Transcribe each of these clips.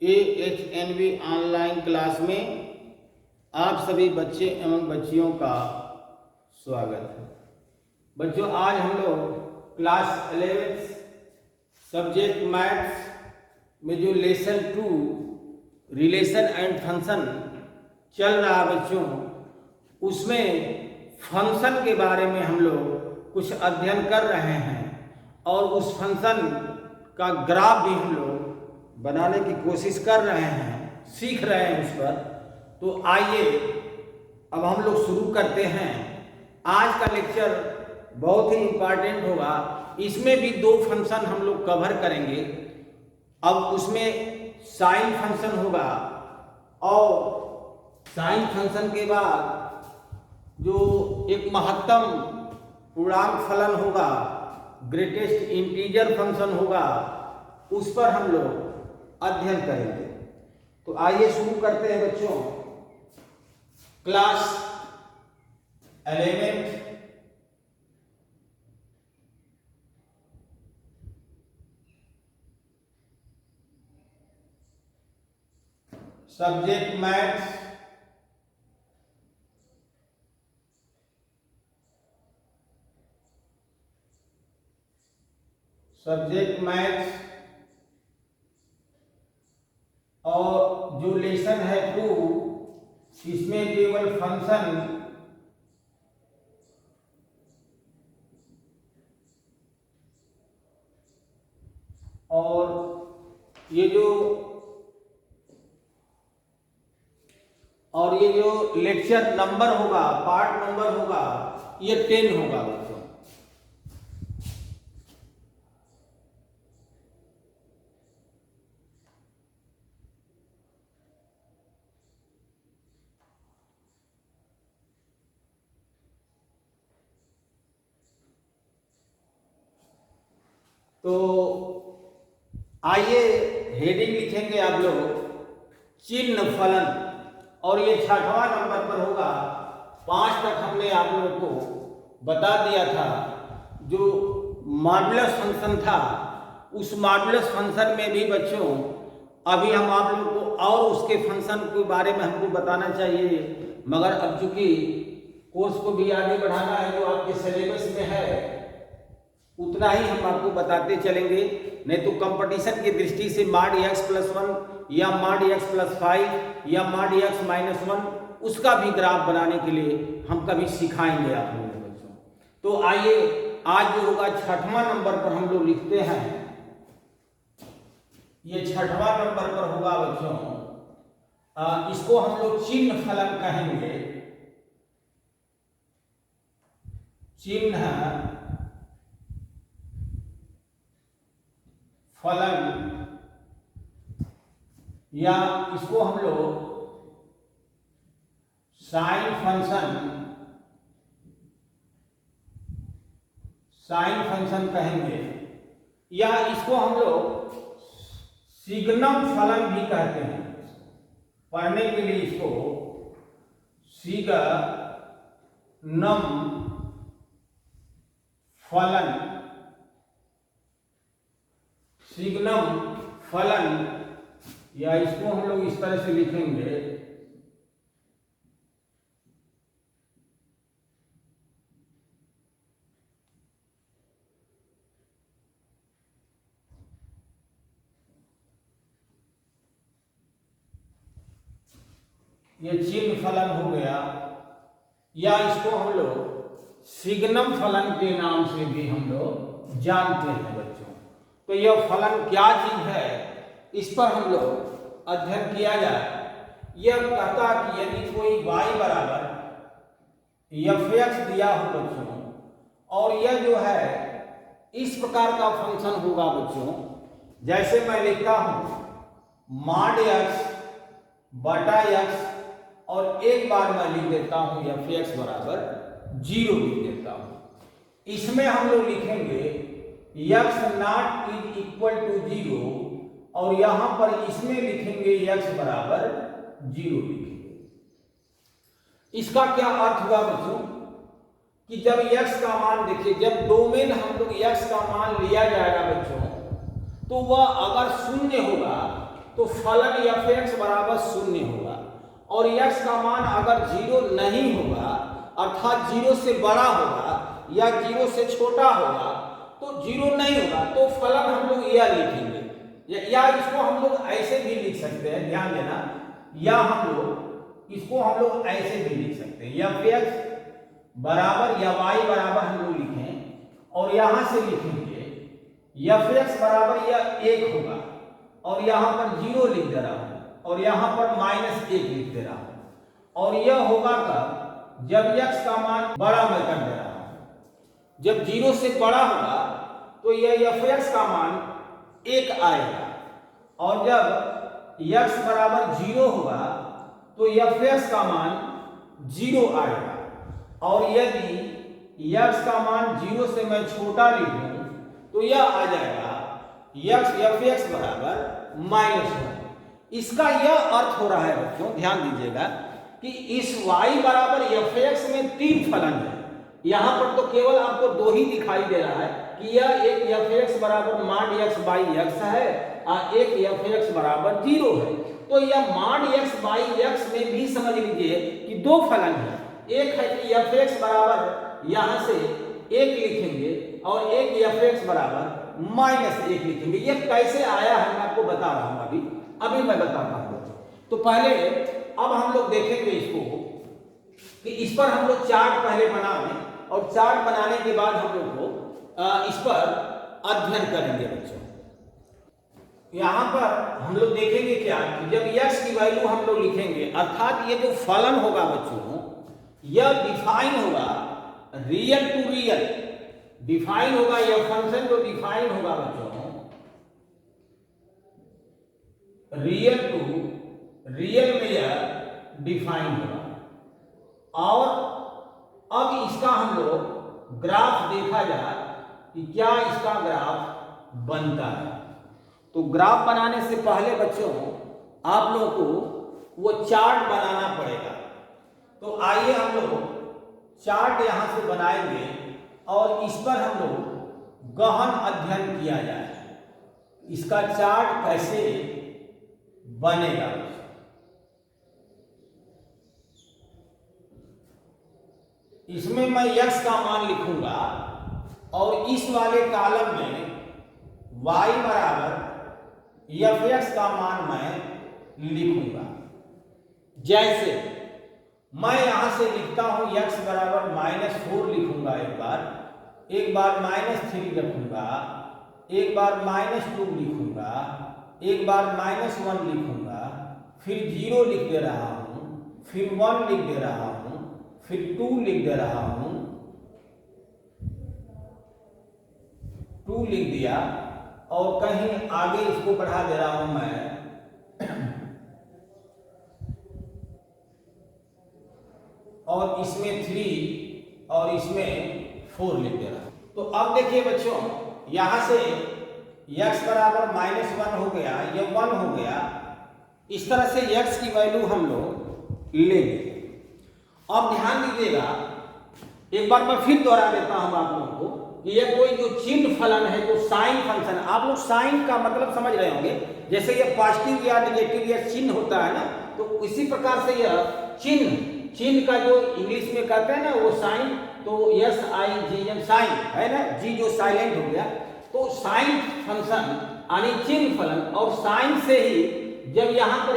KHNV online class में आप सभी बच्चे एवं बच्चियों का स्वागत है। बच्चों, आज हम लोग क्लास 11 सब्जेक्ट मैथ्स में जो लेसन 2 रिलेशन एंड फंक्शन चल रहा बच्चों, उसमें फंक्शन के बारे में हम लोग कुछ अध्ययन कर रहे हैं और उस फंक्शन का ग्राफ भी हम लोग बनाने की कोशिश कर रहे हैं, सीख रहे हैं उस पर। तो आइए अब हम लोग शुरू करते हैं। आज का लेक्चर बहुत ही इम्पॉर्टेंट होगा। इसमें भी 2 फंक्शन हम लोग कवर करेंगे। अब उसमें साइन फंक्शन होगा और साइन फंक्शन के बाद जो एक महत्तम पूर्णांक फलन होगा, ग्रेटेस्ट इंटीजर फंक्शन होगा, उस पर हम लोग अध्ययन करेंगे। तो आइए शुरू करते हैं बच्चों। क्लास 11 सब्जेक्ट मैथ्स और जो लेसन है 2, इसमें केवल फंक्शन और ये जो लेक्चर नंबर होगा, पार्ट नंबर होगा, ये 10 होगा बच्चों। तो आइए हेडिंग लिखेंगे आप लोग, चिन्ह फलन, और ये 6वां नंबर पर होगा। 5 तक हमने आप लोगों को बता दिया था। जो मॉडुलस फंक्शन था, उस मॉडुलस फंक्शन में भी बच्चों अभी हम आप लोगों को और उसके फंक्शन के बारे में हमको बताना चाहिए, मगर अब चूंकि कोर्स को भी आगे बढ़ाना है, जो आपके सिलेबस में है उतना ही हम आपको बताते चलेंगे। नहीं तो कंपटीशन की दृष्टि से mod x+1 या mod x+5 या mod x-1 उसका भी ग्राफ बनाने के लिए हम कभी सिखाएंगे आप लोगों को बच्चों। तो आइए आज जो होगा 6वां नंबर पर हम लोग लिखते हैं। ये 6वां नंबर पर होगा बच्चों। इसको हम लोग चिन्ह फलन कहेंगे। चिन्ह फलन, या इसको हम लोग साइन फंक्शन कहेंगे, या इसको हम लोग सिग्नम फलन भी कहते हैं। पढ़ने के लिए इसको सिग्नम फलन, या इसको हम लोग इस तरह से लिखेंगे, ये चिन्ह फलन हो गया, या इसको हम लोग सिग्नम फलन के नाम से भी हम लोग जानते हैं बच्चों। तो यह फलन क्या चीज है, इस पर हम लोग अध्ययन किया जाए। यह कहता कि यदि कोई y बराबर f(x) दिया हो बच्चों, और यह जो है इस प्रकार का फंक्शन होगा बच्चों, जैसे मैं लिखता हूं mod x बटा x, और एक बार मैं लिख देता हूं f(x) बराबर 0 लिख देता हूं। इसमें हम लोग लिखेंगे x0 इज इक्वल टू 0, और यहां पर इसमें लिखेंगे x बराबर 0 लिखेंगे। इसका क्या अर्थ हुआ बच्चों कि जब x का मान, देखिए जब डोमेन हम लोग x का मान लिया जाएगा बच्चों, तो वह अगर 0 होगा तो फलन एफ एक्स बराबर 0 होगा। और x का मान अगर 0 नहीं होगा अर्थात 0 से बड़ा होगा या 0 से छोटा होगा तो 0 नहीं होगा तो फलन हम लोग यह लिखेंगे, या इसको हम लोग ऐसे भी लिख सकते हैं, ध्यान देना, या हम लोग इसको हम लोग ऐसे भी लिख सकते हैं, एफ एक्स बराबर या y बराबर हम लोग लिखें और यहां से लिखेंगे एफ एक्स बराबर यह 1 होगा और यहां पर 0 लिख दे रहा हूं और यहां पर -1 लिख दे रहा हूं। और यह होगा कब, जब x का मान बड़ा मैं कर दे रहा हूं। जब 0 से बड़ा होगा तो यह एफ एक्स का मान 1 आएगा और जब x बराबर 0 होगा तो एफ एक्स का मान 0 आएगा। और यदि x का मान 0 से मैं छोटा लिखूं तो यह आ जाएगा एफ एक्स बराबर -1। इसका यह अर्थ हो रहा है बच्चों, ध्यान दीजिएगा कि इस y बराबर एफ एक्स में 3 फलन है। यहां पर तो केवल आपको 2 ही दिखाई दे रहा है कि यह एक एफ एक्स बराबर mod x बाई x है और एक एफ एक्स बराबर 0 है। तो यह mod x बाई x में भी समझ लीजिए कि 2 फलन है। एक है कि एफ एक्स बराबर यहां से 1 लिखेंगे और एक एफ एक्स बराबर -1 लिखेंगे। यह कैसे आया है मैं आपको बता रहा हूं, अभी मैं बताता हूं। तो पहले अब हम लोग देखेंगे इसको कि इस पर हम लोग चार्ट पहले बनाएं और चार्ट बनाने के बाद हम लोग को इस पर अध्ययन करेंगे बच्चों। यहां पर हम लोग देखेंगे क्या कि जब x की वैल्यू हम लोग लिखेंगे अर्थात ये जो फलन होगा बच्चों यह डिफाइन होगा रियल टू रियल, डिफाइन होगा यह फंक्शन जो डिफाइन होगा बच्चों रियल टू रियल में यह डिफाइन होगा। और अब इसका हम लोग ग्राफ देखा जाए कि क्या इसका ग्राफ बनता है। तो ग्राफ बनाने से पहले बच्चों आप लोगों को वो चार्ट बनाना पड़ेगा। तो आइए हम लोग चार्ट यहां से बनाएंगे और इस पर हम लोग गहन अध्ययन किया जाए इसका चार्ट कैसे बनेगा। इसमें मैं x का मान लिखूंगा और इस वाले कॉलम में y बराबर एफ एक्स का मान मैं लिखूंगा। जैसे मैं यहां से लिखता हूं x बराबर -4 लिखूंगा, एक बार -3 लिखूंगा, एक बार -2 लिखूंगा, एक बार -1 लिखूंगा, फिर 0 लिख दे रहा हूं, फिर 1 लिख दे रहा हूं, फिर 2 लिख दे रहा हूं, 2 लिख दिया और कहीं आगे इसको बढ़ा दे रहा हूं मैं और इसमें 3 और इसमें 4 लिख दे रहा हूं। तो अब देखिए बच्चों यहां से x बराबर -1 हो गया, ये 1 हो गया। इस तरह से x की वैल्यू हम लोग लेंगे। अब ध्यान दीजिएगा, एक बार मैं फिर दोहरा देता हूं आप लोगों को कि यह कोई जो चिन्ह फलन है जो साइन फंक्शन, आप लोग साइन का मतलब समझ रहे होंगे, जैसे ये पॉजिटिव या नेगेटिव या चिन्ह होता है ना, तो इसी प्रकार से यह चिन्ह का जो इंग्लिश में कहते हैं ना वो साइन, तो SIGN साइन है ना, जी जो साइलेंट हो गया, तो साइन फंक्शन यानी चिन्ह फलन। और साइन से ही जब यहाँ पर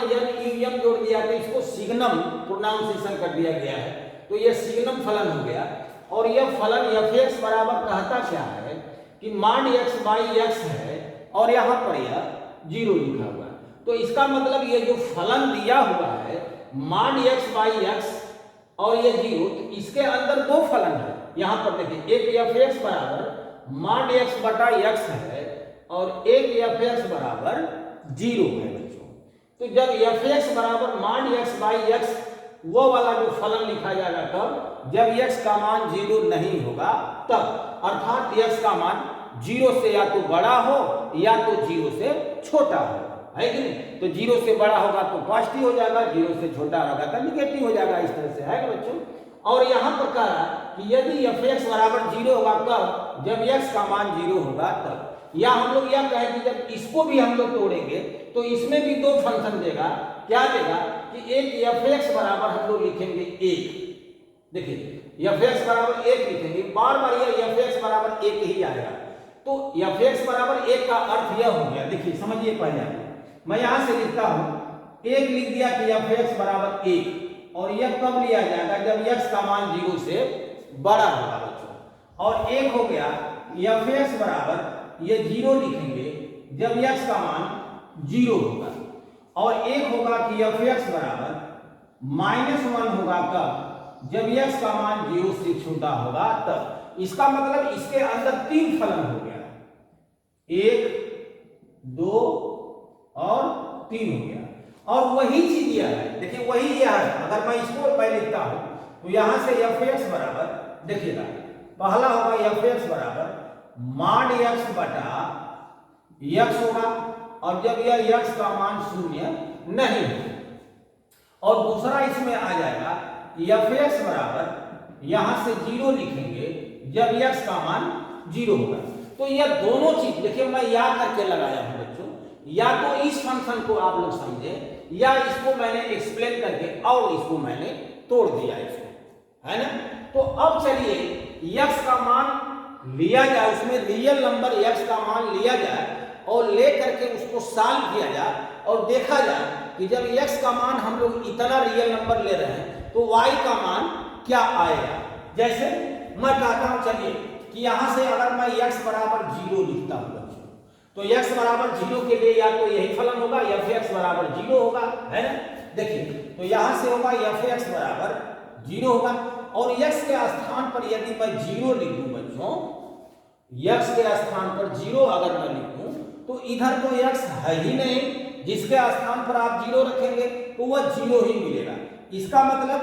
यम जोड़ दिया तो इसको सिग्नम प्रोनाउंसिएशन कर दिया गया है, तो यह सिग्नम फलन हो गया। और यह फलन एफ एक्स बराबर कहता क्या है कि mod x बाई x है और यहाँ पर यह 0 लिखा हुआ है। तो इसका मतलब ये जो फलन दिया हुआ है mod x बाई x और ये 0, तो इसके अंदर 2 फलन है। यहाँ पर देखिए एक एफ एक्स बराबर mod x बटा x है और एक एफ एक्स बराबर 0 है बच्चों। तो जब एफ एक्स बराबर mod x बाई x वो वाला जो फलन लिखा जाएगा तब जब x का मान 0 नहीं होगा तब, अर्थात x का मान 0 से या तो बड़ा हो या तो 0 से छोटा हो, है कि नहीं। तो 0 से बड़ा होगा तो पॉजिटिव हो जाएगा, 0 से छोटा होगा तो निगेटिव हो जाएगा, इस तरह से है ना बच्चों। और यहाँ पर कह रहा कि यदि एफ एक्स बराबर 0 होगा तब जब x का मान 0 होगा तब। या हम लोग यह कहें कि जब इसको भी हम लोग तोड़ेंगे तो इसमें भी दो फंक्शन देगा। क्या देगा कि एक f(x) बराबर हम लोग लिखेंगे 1। देखिए f(x) बराबर 1 लिखेंगे, बार बार यह f(x) बराबर 1 ही आएगा। तो f(x) बराबर 1 का अर्थ यह हो गया, देखिए समझिए पहले मैं यहां से लिखता हूं 1 लिख दिया कि f(x) बराबर 1, और यह कब लिया जाएगा जब x का मान 0 से बड़ा होगा बच्चों। और 1 हो गया f(x) बराबर ये 0 लिखेंगे जब x का मान 0 होगा, और 1 होगा कि f(x) बराबर -1 होगा कब जब x का मान 0 से छोटा होगा तब। इसका मतलब इसके अंदर 3 फलन हो गया, 1, 2 और 3 हो गया। और वही चीज यह है, देखिए वही यह है। अगर मैं इसको मैं लिखता हूं तो यहां से f(x) बराबर देखिएगा, पहला होगा f(x) बराबर mod x बटा x होगा, और जब यह x का मान 0 नहीं है। और दूसरा इसमें आ जाएगा f(x) बराबर यहां से 0 लिखेंगे जब x का मान 0 होगा। तो यह दोनों चीज देखिए मैं याद करके लगाया हूं बच्चों, या तो इस फंक्शन को आप लोग समझे या इसको मैंने एक्सप्लेन करके और इसको मैंने तोड़ दिया इसको, है ना। तो अब चलिए x का मान लिया जाए, उसमें रियल नंबर x का मान लिया जाए और ले करके उसको सॉल्व किया जाए और देखा जाए कि जब x का मान हम लोग इतना रियल नंबर ले रहे हैं तो y का मान क्या आएगा। जैसे मैं कहता हूं चलिए कि यहां से अगर मैं x बराबर 0 लिखता हूं बच्चों, तो x बराबर 0 के लिए या तो यही फलन होगा f(x) बराबर 0 होगा, है ना। देखिए तो यहां से होगा f(x) बराबर 0 होगा, और x के स्थान पर यदि मैं 0 लिख दूं बच्चों, x के स्थान पर 0 अगर मैं लिखूं तो इधर तो x है ही नहीं, जिसके स्थान पर आप 0 रखेंगे तो वह 0 ही मिलेगा। इसका मतलब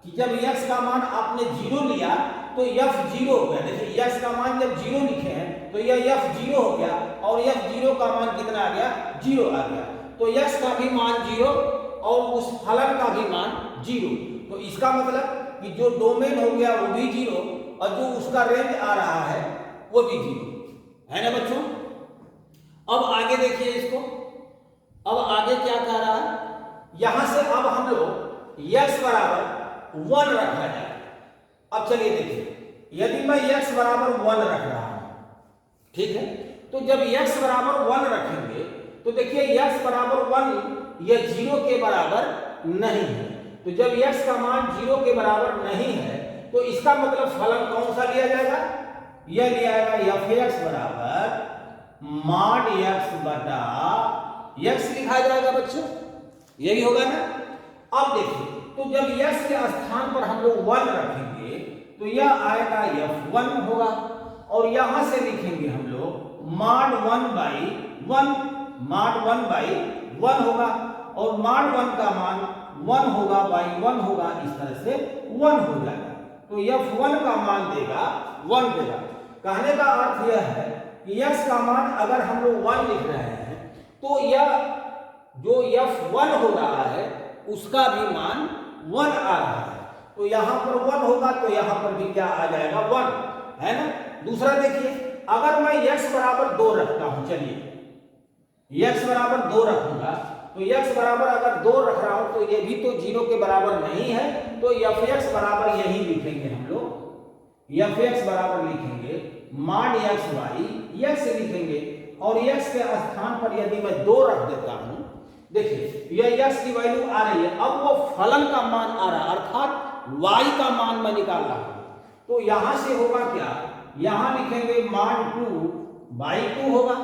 कि जब x का मान आपने 0 लिया तो f 0 हो गया। देखिए x का मान जब 0 लिखे हैं तो यह f 0 हो गया, और f 0 का मान कितना आ गया, 0 आ गया। तो x का भी मान 0 और उस फलन का भी मान 0। तो इसका मतलब कि जो डोमेन हो गया वो भी 0 और जो उसका रेंज आ रहा है वो भी 0, है ना बच्चों। अब आगे देखिए इसको, अब आगे क्या कह रहा है, यहां से अब हम लोग x बराबर 1 रखा जाए। अब चलिए देखिए यदि मैं x बराबर 1 रख रहा हूं, ठीक है, तो जब x बराबर 1 रखेंगे तो देखिए x बराबर 1 यह 0 के बराबर नहीं है। तो जब x का मान 0 के बराबर नहीं है तो इसका मतलब फलन कौन सा लिया जाएगा, यह लिया जाएगा f(x) बराबर mod x बटा x लिखा जाएगा बच्चों, यही होगा ना। अब देखिए तो जब x के स्थान पर हम लोग 1 रखेंगे तो यह आएगा f1 होगा, और यहां से लिखेंगे हम लोग mod 1/1, mod 1/1 होगा, और mod 1 का मान 1 होगा बाई 1 होगा, इस तरह से 1 हो जाएगा। तो f1 का मान देगा 1 देगा। कहने का अर्थ यह है कि x का मान अगर हम लोग 1 लिख रहे हैं तो यह जो f1 हो रहा है उसका भी मान 1 आ रहा है। तो यहां पर 1 होगा तो यहां पर भी क्या आ जाएगा, 1, है ना। दूसरा देखिए अगर मैं x बराबर 2 रखता हूं, चलिए x बराबर 2 रखूंगा तो x बराबर अगर 2 रख रहा हूं तो ये भी तो 0 के बराबर नहीं है, तो f(x) बराबर यही लिखेंगे हम लोग, f(x) बराबर लिखेंगे mod x/x लिखेंगे, और x के स्थान पर यदि मैं 2 रख देता हूं, देखिए यह x की वैल्यू आ रही है, अब वो फलन का मान आ रहा है, अर्थात y का मान मैं निकाल रहा हूं। तो यहां से होगा क्या, यहां लिखेंगे mod 2/2 होगा,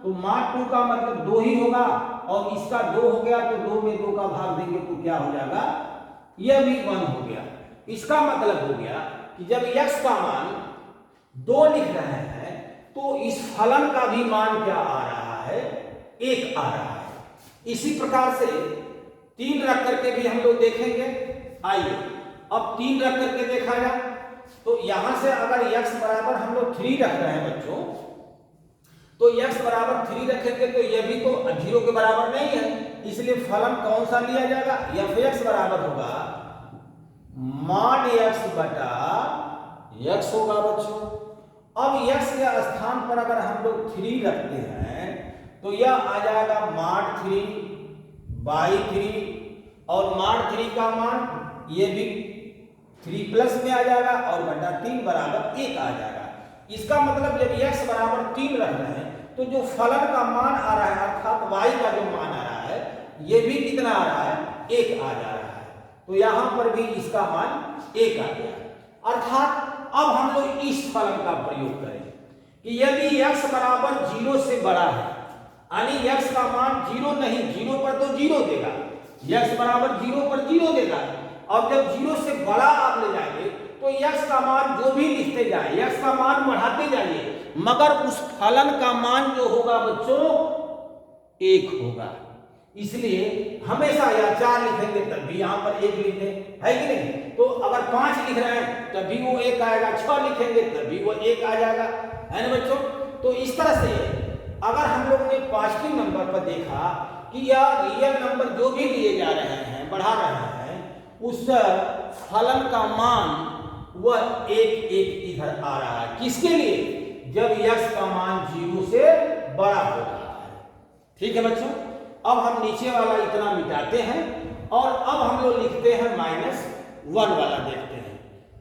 तो mod 2 का मतलब 2 ही होगा, और इसका 2 हो गया तो 2 में 2 का भाग देंगे तो क्या हो जाएगा, यह भी 1 हो गया। इसका मतलब हो गया कि जब x का मान 2 लिख रहे हैं तो इस फलन का भी मान क्या आ रहा है, 1 आ रहा है। इसी प्रकार से 3 रख करके भी हम लोग देखेंगे। आइए अब 3 रख करके देखा जाए तो यहां से अगर x बराबर हम लोग 3 रख रहे हैं बच्चों, तो x बराबर 3 रखेंगे तो यह भी तो 0 के बराबर नहीं है, इसलिए फलन कौन सा लिया जाएगा, f(x) बराबर होगा mod x बटा x होगा बच्चों, अब x के स्थान पर अगर हम लोग 3 रखते हैं तो यह आ जाएगा mod 3 बाई 3 और mod 3 का मान ये भी 3 प्लस में आ जाएगा और बटा 3 बराबर 1 आ जाएगा। इसका मतलब जब x बराबर 3 रख रहे हैं तो जो फलन का मान आ रहा है अर्थात y का जो मान आ रहा है ये भी कितना आ रहा है 1 आ जा रहा है। तो यहां पर भी इसका मान 1 आ गया। अर्थात अब हम लोग इस फलन का प्रयोग करें कि यदि x बराबर 0 से बड़ा है यानी x का मान 0 नहीं, 0 पर तो 0 देगा, x बराबर 0 पर 0 देगा और जब 0 से बड़ा आप ले जाएंगे तो x का मान जो भी लिखते जाए x का मान बढ़ाते जाइए मगर उस फलन का मान जो होगा बच्चों 1 होगा। इसलिए हमेशा या 4 लिखेंगे तब भी यहाँ पर 1 लिख दें, है कि नहीं। तो अगर 5 लिख रहे हैं तब भी वो 1 आएगा, 6 लिखेंगे तब भी वो 1 आ जाएगा, है ना बच्चों। तो इस तरह से अगर हम लोग ने पॉजिटिव नंबर पर देखा कि यह रियल नंबर जो भी लिए जा रहे हैं बढ़ा रहे हैं उस फलन का मान वह 1 इधर आ रहा है। किसके लिए? जब x का मान 0 से बड़ा हो रहा है। ठीक है बच्चों, अब हम नीचे वाला इतना मिटाते हैं और अब हम लोग लिखते हैं -1 वाला देखते हैं।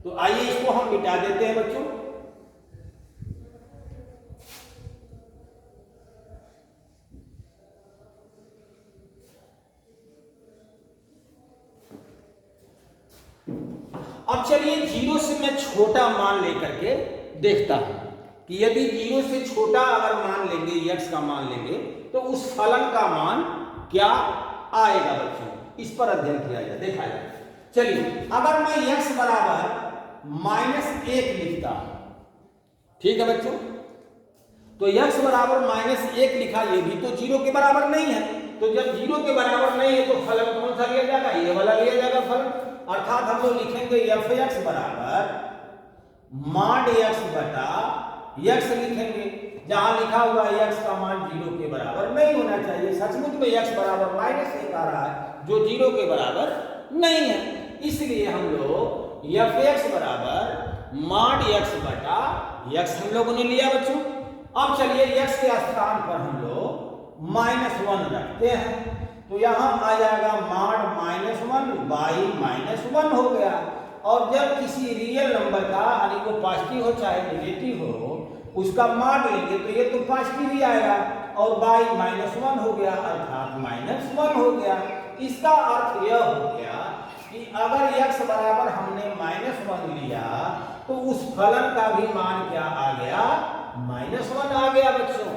तो आइए इसको हम मिटा देते हैं बच्चों। अब चलिए 0 से मैं छोटा मान लेकर के देखता हूं कि यदि 0 से छोटा अगर मान लेंगे x का मान लेंगे तो उस फलन का मान क्या आएगा बच्चों, इस पर अध्ययन किया जाए, देखा जाए। चलिए अगर मैं x बराबर -1 लिखता हूं, ठीक है बच्चों, तो x बराबर -1 लिखा, ये भी तो 0 के बराबर नहीं है। तो जब 0 के बराबर नहीं है तो फलन कौन सा लिया जाएगा? ये वाला लिया जाएगा फलन। अर्थात हम लोग लिखेंगे f(x) बराबर mod x बटा x लिखेंगे, जहां लिखा हुआ x का मान 0 के बराबर नहीं होना चाहिए। सचमुच में x बराबर -1 आ रहा है जो 0 के बराबर नहीं है। इसलिए हम लोग f(x) बराबर mod x बटा x हम लोगों ने लिया बच्चों। अब चलिए x के स्थान पर हम लोग -1 रखते हैं तो यहां आ जाएगा mod -1 बाई -1 हो गया। और जब किसी रियल नंबर का यानी वो पॉजिटिव हो चाहे नेगेटिव हो उसका mod लेंगे तो ये तो पॉजिटिव ही आएगा और बाई -1 हो गया अर्थात -1 हो गया। इसका अर्थ यह हो गया कि अगर x बराबर हमने -1 लिया तो उस फलन का भी मान क्या आ गया? -1 आ गया बच्चों।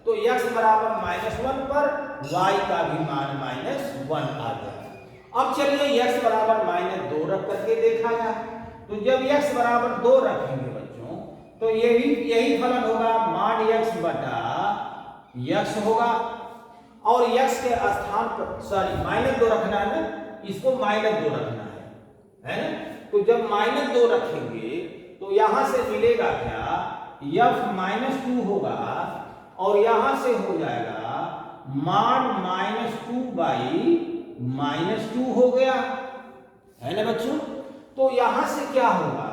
तो x बराबर -1 पर y का भी मान -1 आ गया। अब चलिए x बराबर -2 रख करके देखा जाए। तो जब x बराबर 2 रखेंगे बच्चों तो यही फलन होगा mod x बटा x होगा और x के स्थान पर -2 रखना है ना, इसको -2 रखना है ना। तो जब -2 रखेंगे तो यहां से मिलेगा क्या? f-2 होगा और यहां से हो जाएगा mod -2 बाई -2 हो गया, है ना बच्चों। तो यहां से क्या होगा?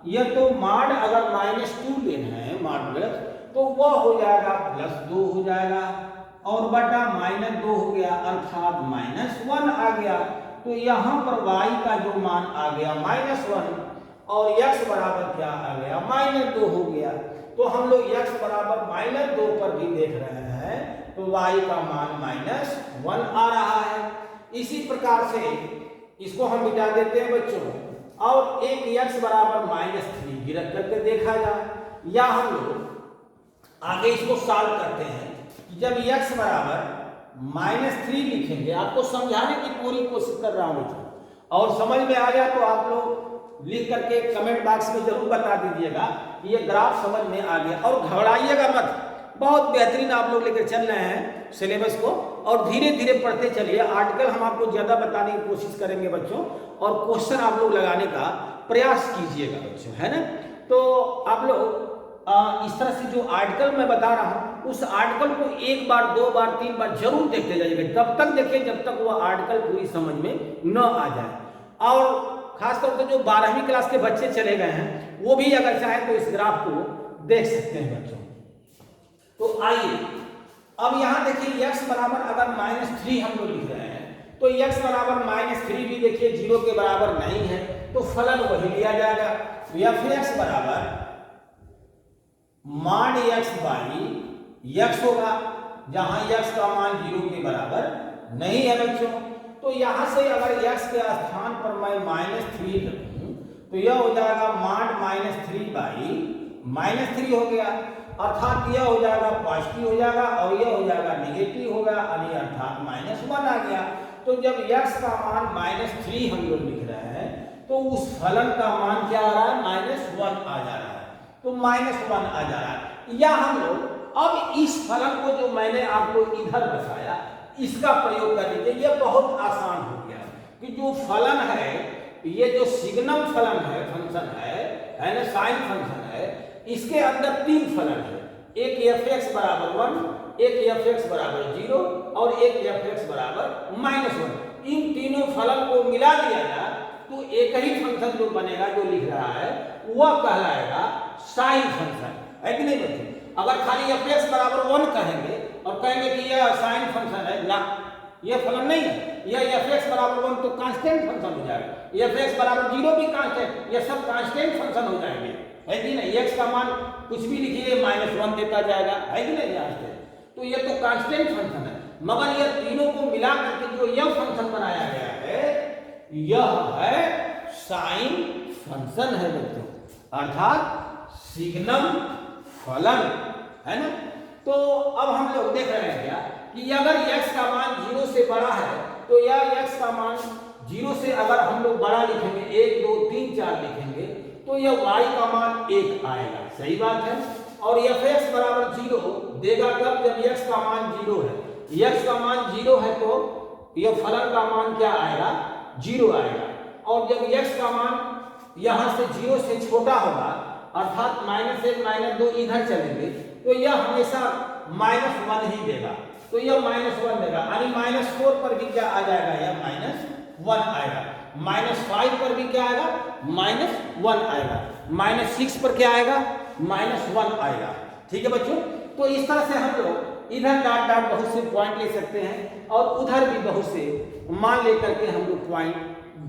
यह तो mod अगर -2 लेना है mod प्लस तो वह हो जाएगा +2 हो जाएगा और बटा -2 हो गया अर्थात -1 आ गया। तो यहां पर y का जो मान आ गया -1 और x बराबर क्या आ गया? -2 हो गया। तो हम लोग x बराबर -2 पर भी देख रहे हैं तो y का मान -1 आ रहा है। इसी प्रकार से इसको हम मिटा देते हैं बच्चों और एक x बराबर -3 भी रख करके देखा जाए, या हम लोग आगे इसको सॉल्व करते हैं कि जब x बराबर -3 लिखेंगे, आपको समझाने की पूरी कोशिश कर रहा हूं और समझ में आ जाए तो आप लोग लिख करके कमेंट बॉक्स में जरूर बता दीजिएगा कि ये ग्राफ समझ में आ गया। और घबराइएगा मत, बहुत बेहतरीन आप लोग लेकर चल रहे हैं सिलेबस को और धीरे धीरे पढ़ते चलिए। आर्टिकल हम आपको ज्यादा बताने की कोशिश करेंगे बच्चों और क्वेश्चन आप लोग लगाने का प्रयास कीजिएगा बच्चों, है ना। तो आप लोग इस तरह से जो आर्टिकल मैं बता रहा हूं उस आर्टिकल को 1 बार 2 बार 3 बार जरूर देखते जाइएगा, तब तक देखिए जब तक वो आर्टिकल पूरी समझ में न आ जाए। और खासतौर से जो 12वीं क्लास के बच्चे चले गए हैं वो भी अगर चाहे तो इस ग्राफ को देख सकते हैं बच्चों। तो आइए अब यहाँ देखिए x बराबर अगर -3 हम लोग लिख रहे हैं तो x बराबर -3 भी देखिए 0 के बराबर नहीं है, तो फलन वही लिया जाएगा। f(x) बराबर mod x बाई x होगा, जहां x का मान 0 के बराबर नहीं है बच्चों। तो यहां से अगर x के स्थान पर मैं -3 रखूं तो यह हो जाएगा mod -3 बाई -3 हो गया, अर्थात यह हो जाएगा पॉजिटिव हो जाएगा और यह हो जाएगा निगेटिव होगा, यानी अर्थात -1 आ गया। तो जब x का मान -3 हम लोग लिख रहे हैं तो उस फलन का मान क्या आ रहा है, -1 आ जा रहा है। तो -1 आ जा रहा है। या हम लोग अब इस फलन को जो मैंने आपको इधर बताया इसका प्रयोग कर लीजिए। यह बहुत आसान हो गया कि जो फलन है, ये जो सिग्नम फलन है, फंक्शन है ना, साइन फंक्शन है, इसके अंदर 3 फलन है, एक f(x) बराबर 1, एक f(x) बराबर 0 और एक f(x) बराबर -1। इन तीनों फलन को मिला दिया जाए तो एक ही फंक्शन जो बनेगा, जो लिख रहा है, वह कहलाएगा साइन फंक्शन, है कि नहीं बच्चों? अगर खाली f(x) बराबर 1 कहेंगे और कहेंगे कि यह साइन फंक्शन है, ना, यह फलन नहीं है। यह f(x) बराबर 1 तो कांस्टेंट फंक्शन हो जाएगा, f(x) बराबर 0 भी कांस्टेंट, यह सब कांस्टेंट फंक्शन हो जाएंगे, है कि नहीं? x का मान कुछ भी लिखिए -1 देता जाएगा, है कि नहीं? यहाँ से तो ये तो कांस्टेंट फंक्शन है, मगर यह तीनों को मिला करके जो यह फंक्शन बनाया गया है, यह है साइन फंक्शन है बच्चों, अर्थात सिग्नम फलन, है ना। तो अब हम लोग देख रहे हैं क्या कि अगर x का मान 0 से बड़ा है तो यह x का मान 0 से अगर हम लोग बड़ा लिखेंगे, 1 2 3 4 लिखेंगे, तो यह y का मान 1 आएगा, सही बात है। और f(x) बराबर 0 देगा कब, जब x का मान 0 है। x का मान 0 है तो यह फलन का मान क्या आएगा, 0 आएगा। और जब x का मान यहां से 0 से छोटा होगा, अर्थात -1 -2 इधर चलेंगे, तो यह हमेशा -1 ही देगा, तो यह -1 देगा, यानी -4 पर भी क्या आ जाएगा, यह -1 आएगा। -5 पर भी क्या आएगा, -1 आएगा। -6 पर क्या आएगा, -1 आएगा। ठीक है बच्चों, तो इस तरह से हम लोग इधर डॉट डॉट बहुत से पॉइंट ले सकते हैं और उधर भी बहुत से मान लेकर के हम लोग पॉइंट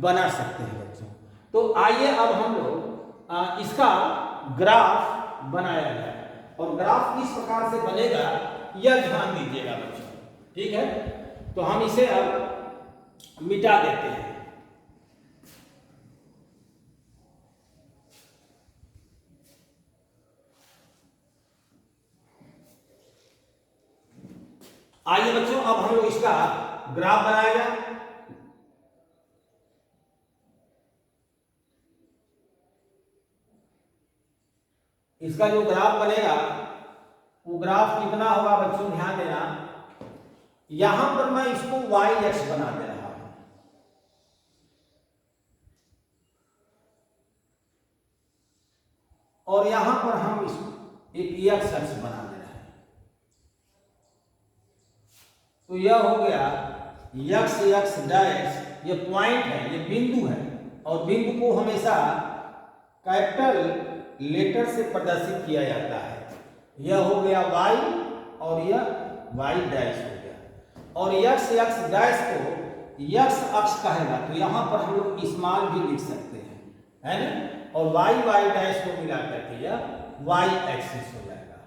बना सकते हैं बच्चों। तो आइए अब हम लोग इसका ग्राफ बनाया जाए, और ग्राफ किस प्रकार से बनेगा यह ध्यान दीजिएगा बच्चों, ठीक है। तो हम इसे अब मिटा देते हैं। आइए बच्चों अब हम लोग इसका ग्राफ बनाया जाए। इसका जो ग्राफ बनेगा वो ग्राफ कितना होगा बच्चों, ध्यान देना। यहां पर मैं इसको y(x) बना दे रहा हूं, और यहां पर हम इसको एक x बना दे रहे हैं। तो यह हो गया x(x'), ये पॉइंट है, ये बिंदु है, और बिंदु को हमेशा कैपिटल लेटर से प्रदर्शित किया जाता है। यह हो गया y और यह y' हो गया, और x को x अक्ष कहेगा, तो यहां पर हम लोग स्मॉल भी लिख सकते हैं, है ना। और y' को मिला करके यह y एक्सिस हो जाएगा,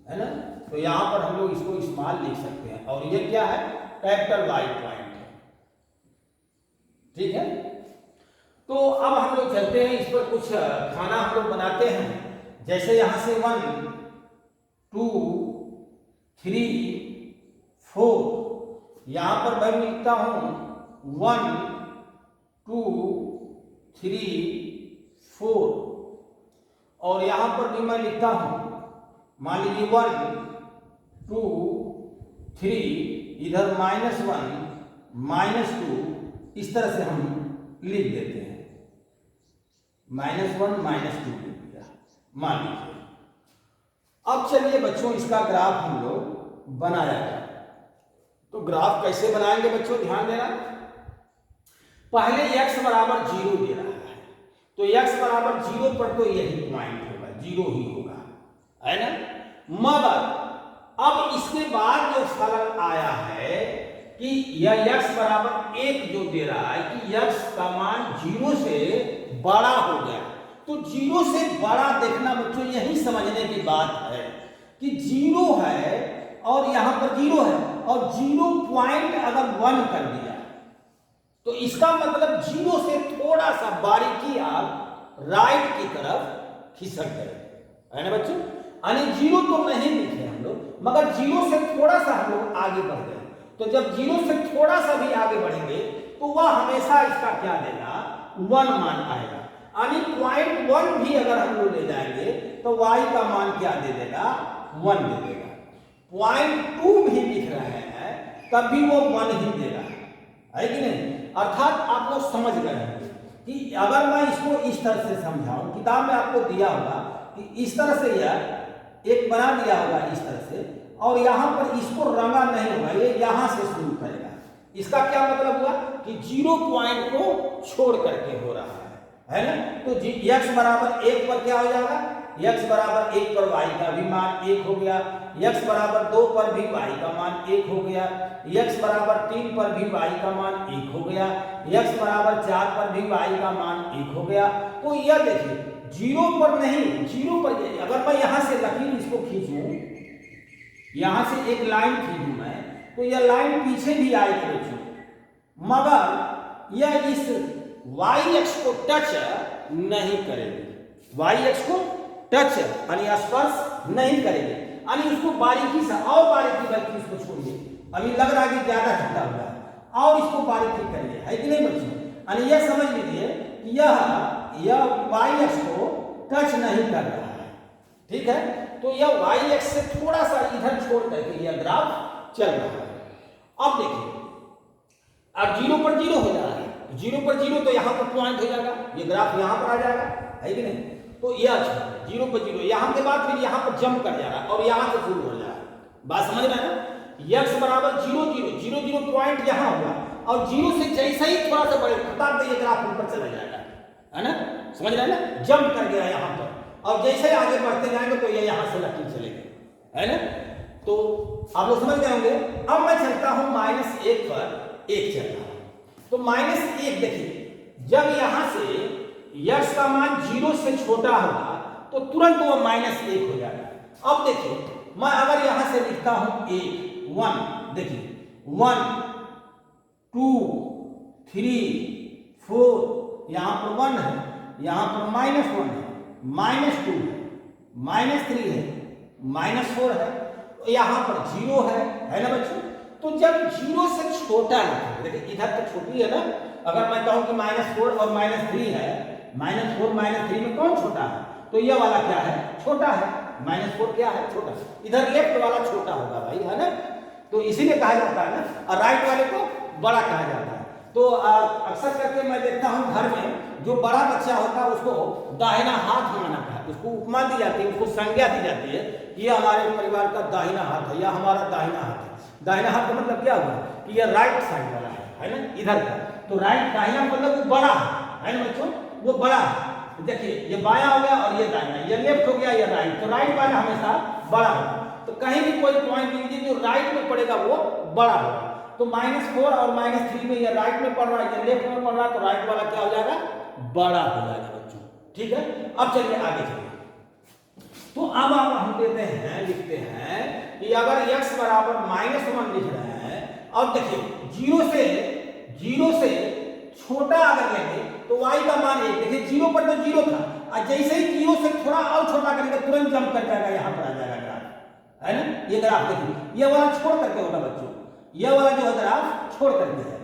है ना। तो यहां पर हम लोग इसको स्मॉल लिख सकते हैं, और ये क्या है, कैपिटल Y पॉइंट है, ठीक है। तो अब हम लोग चलते हैं, इस पर कुछ खाना हम लोग बनाते हैं। जैसे यहां से 1 2 3 4, यहां पर मैं लिखता हूं 1 2 3 4, और यहां पर भी मैं लिखता हूं, मान लीजिए 1 2 3, इधर -1 -2, इस तरह से हम लिख देते हैं, -1 -2 लिख दिया, मान लीजिए। अब चलिए बच्चों इसका ग्राफ हम लोग बनाया जाए। तो ग्राफ कैसे बनाएंगे बच्चों, ध्यान देना। पहले x बराबर 0 दे रहा है, तो x बराबर 0 पर तो यही पॉइंट होगा, 0 ही होगा, है ना। मगर अब इसके बाद जो फलन आया है कि यह x बराबर 1 जो दे रहा है कि x का मान 0 से बड़ा हो गया, तो 0 से बड़ा देखना बच्चों यही समझने की बात है कि 0 है और यहां पर 0 है और 0 पॉइंट अगर 1 कर दिया तो इसका मतलब 0 से थोड़ा सा बारीकी आप राइट की तरफ खिसक गए, है ना बच्चों। यानी 0 तो नहीं लिखे हम लोग, मगर 0 से थोड़ा सा हम लोग आगे बढ़ गए। तो जब 0 से थोड़ा सा भी आगे बढ़ेंगे तो वह हमेशा इसका क्या देगा, 1 मान आएगा। यानी 0.1 भी अगर हम लोग ले जाएंगे तो y का मान क्या दे देगा, 1 दे देगा। 0.2 भी लिख रहे हैं तब भी वो 1 ही देगा, है कि नहीं। अर्थात आप लोग समझ गए होंगे कि अगर मैं इसको इस तरह से समझाऊं, किताब में आपको दिया होगा कि इस तरह से यह एक बना दिया होगा इस तरह से, और यहां पर इसको रंगा नहीं होगा, ये यहां से शुरू करेगा। इसका क्या मतलब हुआ कि 0 पॉइंट को छोड़ करके हो रहा है ना। तो x बराबर 1 पर क्या हो जाएगा, x बराबर 1 पर y का भी मान 1 हो गया, x बराबर 2 पर भी y का मान 1 हो गया, x बराबर 3 पर भी y का मान 1 हो गया, x बराबर 4 पर भी y का मान 1 हो गया। तो यह देखिए 0 पर नहीं, 0 पर अगर मैं यहां से लकीर इसको खींचूं, यहां से एक लाइन खींचूं मैं, तो यह लाइन पीछे भी आएगी बच्चों, मगर यह इस y-x को टच नहीं करेगी, y-x को टच यानी स्पर्श नहीं करेगी, यानी उसको बारीकी से और बारीकी बल्कि इसको छोड़िए, अभी लग रहा है कि ज्यादा झुका हुआ है और इसको बारीकी करिए, है कि नहीं बच्चों। यानी यह समझ लीजिए कि यह y-x को टच नहीं कर रहा है, ठीक है। तो यह y-x से थोड़ा सा इधर छोड़ करके यह ग्राफ चल रहा है। अब देखिए अब 0 पर 0 हो जा रहा है, 0 पर 0 तो यहाँ पर पॉइंट हो जाएगा, ये ग्राफ यहाँ पर आ जाएगा, है कि नहीं। तो यह 0 पर 0 यहाँ के बाद फिर यहाँ पर जंप कर जा रहा है और यहाँ से शुरू हो जा रहा है, बात समझ रहे हैं ना। x बराबर 0 0 0 0 पॉइंट यहाँ हुआ और 0 से जैसे ही थोड़ा सा बढ़े फटाक से ये ग्राफ ऊपर चला जाएगा, है ना, समझ रहे हैं ना। जंप कर गया यहाँ पर और जैसे आगे बढ़ते जाएंगे तो ये यहाँ से लकीर चलेगी, है ना। तो आप लोग समझ गए होंगे। अब मैं चलता हूं -1 पर 1 चल रहा है, तो -1 देखिए जब यहां से x का मान 0 से छोटा होगा तो तुरंत वो -1 हो जाएगा। अब देखिए मैं अगर यहां से लिखता हूं 1, देखिए 1 2 3 4, यहां पर 1 है, यहां पर -1 है, -2 है, -3 है, -4 है, यहां पर 0 है ना बच्चों। तो जब 0 से छोटा लिखेंगे, देखिए इधर तो छोटी है ना, अगर मैं कहूं कि -4 और -3 है, -4 -3 में कौन छोटा है, तो ये वाला क्या है, छोटा है, -4 क्या है, छोटा, इधर लेफ्ट वाला छोटा होगा भाई, है ना। तो इसीलिए कहा जाता है ना, और राइट वाले को बड़ा कहा जाता है। तो अक्सर करके मैं देखता हूं घर में जो बड़ा बच्चा होता है उसको दाहिना हाथ माना है, उसको उपमा दी जाती है, उसको संज्ञा दी जाती है, ये हमारे परिवार का दाहिना हाथ है या हमारा दाहिना हाथ है। दाहिना हाथ का मतलब क्या हुआ कि ये राइट साइड वाला है ना, इधर का। तो राइट दाहिना मतलब वो बड़ा है ना बच्चों, वो बड़ा है। देखिए ये बायां हो गया और ये दाहिना, ये लेफ्ट हो गया, ये राइट, तो राइट वाला हमेशा बड़ा होगा। तो कहीं भी कोई पॉइंट लीजिए जो राइट में पड़ेगा वो बड़ा होगा। तो -4 और -3 में ये राइट में पड़ रहा है, ये लेफ्ट में पड़ रहा है, तो राइट वाला क्या हो जाएगा, बड़ा हो जाएगा बच्चों, ठीक है। अब चलिए आगे चलिए। तो अब हम देते हैं, लिखते हैं कि अगर x बराबर -1 लिख रहे हैं, अब देखिए 0 से छोटा अगर लेंगे तो y का मान 1, देखिए 0 पर तो 0 था और जैसे ही 0 से थोड़ा और छोटा करेंगे तुरंत जंप कर जाएगा, यहाँ पर आ जाएगा ग्राफ, है ना। ये ग्राफ देखिए ये वाला छोड़ करके होगा बच्चों, ये वाला जो है ग्राफ छोड़ करके है,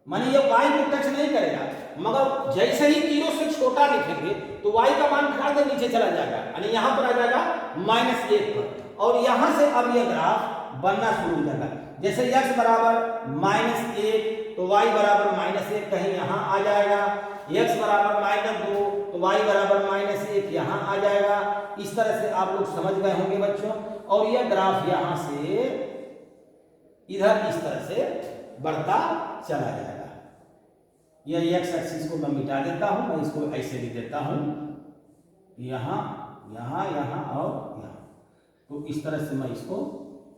माने ये y को टच नहीं करेगा, मगर जैसे ही 0 से छोटा लिखेंगे तो y का मान खड़ा के नीचे चला जाएगा, यानी यहाँ पर आ जाएगा -1 पर, और यहाँ से अब ये ग्राफ बनना शुरू हो जाएगा। जैसे x बराबर -1 तो y बराबर -1 कहीं यहाँ आ जाएगा, x बराबर -2 तो y बराबर -1 यहाँ आ जाएगा। इस तरह से आप लोग समझ गए होंगे बच्चों। और यह ग्राफ यहाँ से इधर इस तरह से बढ़ता चला जाएगा। यह एक्स एक्सिस को मैं मिटा देता हूं, मैं इसको ऐसे लिख देता हूं, यहाँ यहाँ यहाँ और यहाँ, तो इस तरह से मैं इसको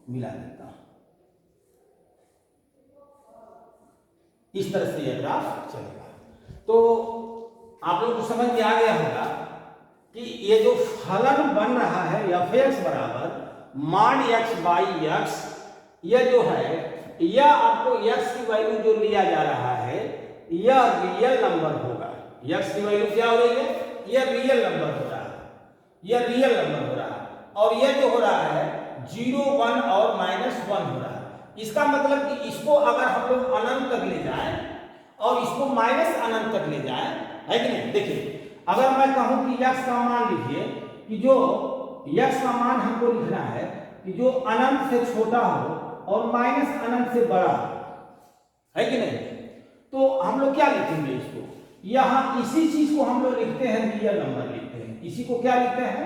मिला देता हूं, इस तरह से यह ग्राफ चलेगा। तो आप लोग को समझ में आ गया होगा कि ये जो फलन बन रहा है एफ एक्स बराबर मॉड एक्स बाई एक्स, यह जो है यह आपको एक्स की वैल्यू जो लिया जा रहा है यह रियल नंबर होगा। एक्स की वैल्यू क्या हो रही है, यह रियल नंबर हो रहा है, यह रियल नंबर हो रहा है, और यह जो हो रहा है 0, 1 और -1 हो रहा है। इसका मतलब कि इसको अगर हम लोग अनंत तक ले जाएं और इसको माइनस अनंत तक ले जाएं, है कि नहीं। देखिए अगर मैं कहूं कि x का मान लिखिए कि जो x का मान हमको लिखना है कि जो अनंत से छोटा हो और माइनस अनंत से बड़ा, है कि नहीं। तो हम लोग क्या लिखेंगे इसको, यहां इसी चीज को हम लोग लिखते हैं रियल नंबर लिखते हैं, इसी को क्या लिखते हैं,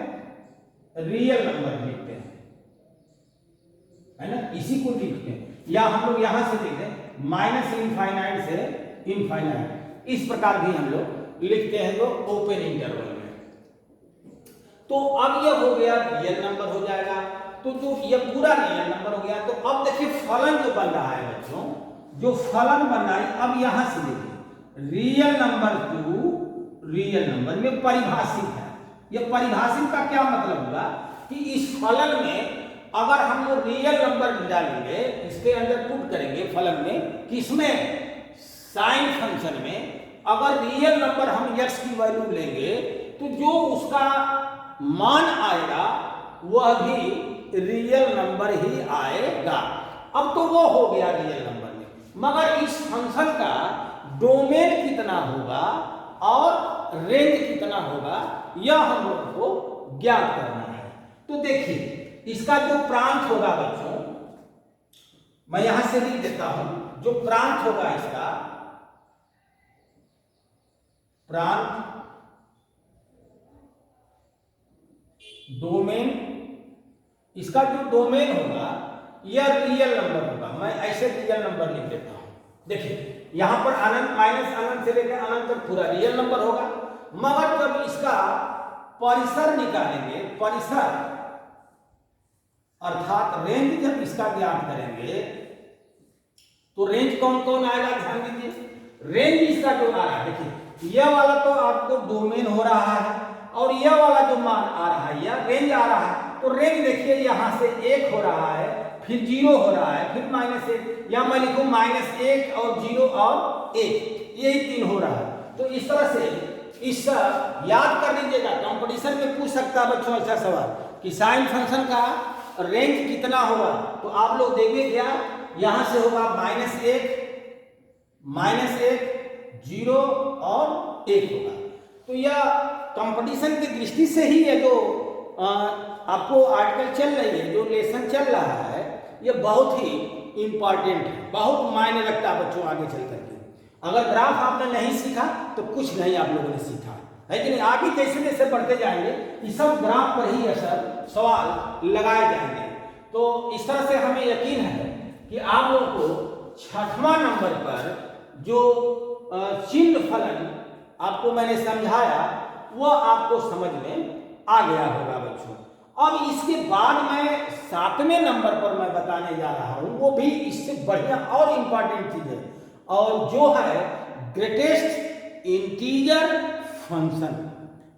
रियल नंबर लिखते हैं, है ना, इसी को लिखते हैं। या हम लोग यहां से लिखते हैं माइनस इनफाइनाइट से इनफाइनाइट, इस प्रकार भी हम लोग लिखते हैं जो ओपन इंटरवल में। तो अब यह हो गया रियल नंबर हो जाएगा, तो जो यह पूरा रियल नंबर हो गया। तो अब देखिए फलन जो बन रहा है बच्चों, जो फलन बन रहा है, अब यहां से देखिए real number two real number में परिभाषित है। यह परिभाषित का क्या मतलब होगा कि इस फलन में अगर हम लोग रियल नंबर डालेंगे, इसके अंदर पुट करेंगे फलन में, किसमें, साइन फंक्शन में, अगर रियल नंबर हम x की वैल्यू लेंगे तो जो उसका मान आएगा वह भी रियल नंबर ही आएगा। अब तो वो हो गया रियल नंबर में, मगर इस फंक्शन का डोमेन कितना होगा और रेंज कितना होगा यह हम लोग को ज्ञात करना है। तो देखिए इसका जो प्रांत होगा बच्चों, मैं यहां से लिख देता हूं, जो प्रांत होगा इसका प्रांत, डोमेन, इसका जो डोमेन होगा यह रियल नंबर होगा। मैं ऐसे रियल नंबर लिख देता हूं। देखिए यहां पर अनंत, माइनस अनंत से लेकर अनंत तक पूरा रियल नंबर होगा, मगर जब इसका परिसर निकालेंगे, परिसर अर्थात रेंज जब इसका ज्ञात करेंगे तो रेंज कौन कौन आएगा, ध्यान दीजिए। रेंज इसका जो आ रहा है, देखिए यह वाला तो आपको डोमेन हो रहा है और यह वाला जो मान आ रहा है यह रेंज आ रहा है। तो रेंज देखिए यहां से 1 हो रहा है, फिर 0 हो रहा है, फिर -1, या मैं लिखूं -1 और 0 और 1, यही 3 हो रहा है। तो इस तरह से इस याद कर लीजिएगा, कंपटीशन में पूछ सकता है बच्चों ऐसा सवाल कि साइन फंक्शन का रेंज कितना होगा। तो आप लोग देखिए क्या, यहां से होगा -1, 0 और 1 होगा। तो यह कंपटीशन की दृष्टि से ही है जो आपको आर्टिकल चल रही है, जो लेसन चल रहा है, यह बहुत ही इंपॉर्टेंट है, बहुत मायने रखता है बच्चों आगे चल करके। अगर ग्राफ आपने नहीं सीखा तो कुछ नहीं आप लोगों ने सीखा, है कि नहीं। आगे जैसे जैसे बढ़ते जाएंगे इस सब ग्राफ पर ही असर सवाल लगाए जाएंगे। तो इस तरह से हमें यकीन है कि आप लोगों को 6वां नंबर पर जो चिन्ह फलन आपको मैंने समझाया वह आपको समझ में आ गया होगा बच्चों। अब इसके बाद मैं 7वें नंबर पर मैं बताने जा रहा हूं, वो भी इससे बढ़िया और इंपॉर्टेंट चीज है, और जो है ग्रेटेस्ट इंटीजर फंक्शन,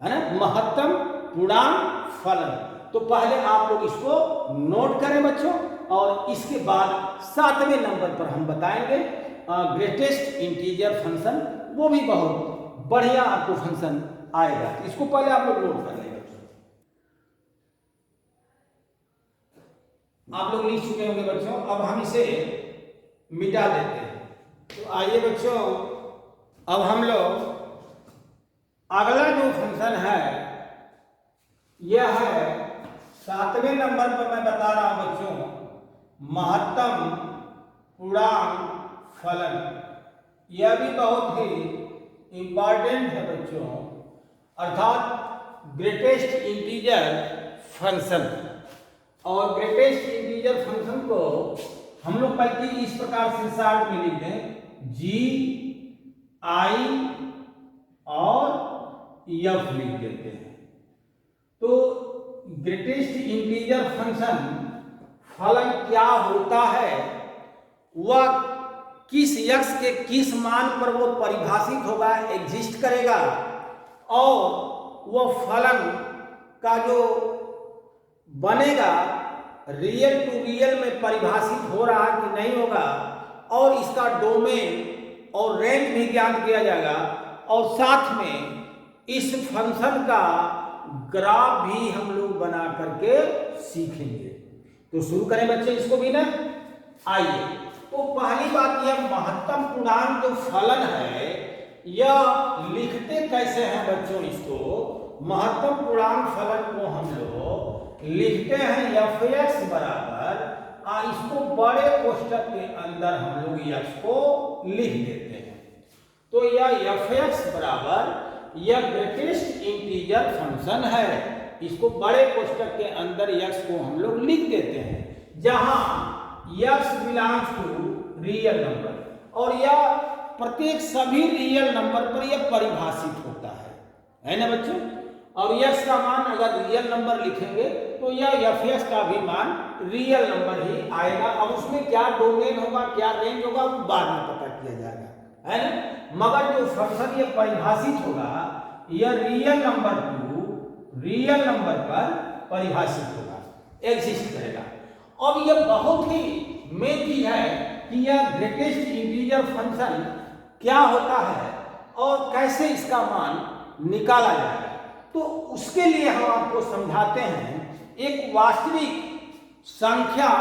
है ना, महत्तम पूर्णांक फलन। तो पहले आप लोग इसको नोट करें बच्चों, और इसके बाद 7वें नंबर पर हम बताएंगे ग्रेटेस्ट इंटीजर फंक्शन, वो भी बहुत बढ़िया आपको फंक्शन आएगा। इसको पहले आप लोग नोट कर लेंगे। आप लोग लिख चुके होंगे बच्चों, अब हम इसे मिटा देते हैं। तो आइए बच्चों, अब हम लोग अगला जो फंक्शन है यह है 7वें नंबर पर मैं बता रहा हूं बच्चों, महत्तम पूर्णांक फलन। यह भी बहुत ही इंपॉर्टेंट है बच्चों, अर्थात ग्रेटेस्ट इंटीजर फंक्शन। और ग्रेटेस्ट इंटीजर फंक्शन को हम लोग बल्कि इस प्रकार से शॉर्ट में लिख दें, GI और F लिख देते हैं। तो ग्रेटेस्ट इंटीजर फंक्शन फलन क्या होता है, वह किस यक्स के किस मान पर वो परिभाषित होगा, एग्जिस्ट करेगा, और वो फलन का जो बनेगा रियल टू रियल में परिभाषित हो रहा कि नहीं होगा, और इसका डोमेन और रेंज भी ज्ञात किया जाएगा, और साथ में इस फंक्शन का ग्राफ भी हम लोग बना करके सीखेंगे। तो शुरू करें बच्चे इसको भी ना। आइए, तो पहली बात, यह महत्तम पूर्णांक जो फलन है यह लिखते कैसे हैं बच्चों? इसको महत्तम पूर्णांक फलन को हम लोग लिखते हैं f(x) बराबर, इसको बड़े कोष्ठक के अंदर हम लोग x को लिख देते हैं। तो यह f(x) बराबर यह ग्रेटेस्ट इंटीजर फंक्शन है, इसको बड़े कोष्ठक के अंदर x को हम लोग लिख देते हैं, जहां x belongs to real number, और यह प्रत्येक सभी रियल नंबर पर यह परिभाषित होता है ना बच्चों। और x का मान अगर रियल नंबर लिखेंगे तो यह f(x) का भी मान रियल नंबर ही आएगा। अब उसमें क्या डोमेन होगा, क्या रेंज होगा, वो बाद में पता किया जाएगा, है ना। मगर जो फंक्शन ये परिभाषित होगा यह real number two real number पर परिभाषित होगा, एग्जिस्ट करेगा। अब यह बहुत ही मेन चीज है कि यह ग्रेटेस्ट इंटीजर फंक्शन क्या होता है और कैसे इसका मान निकाला जाएगा। तो उसके लिए हम आपको समझाते हैं, एक वास्तविक संख्या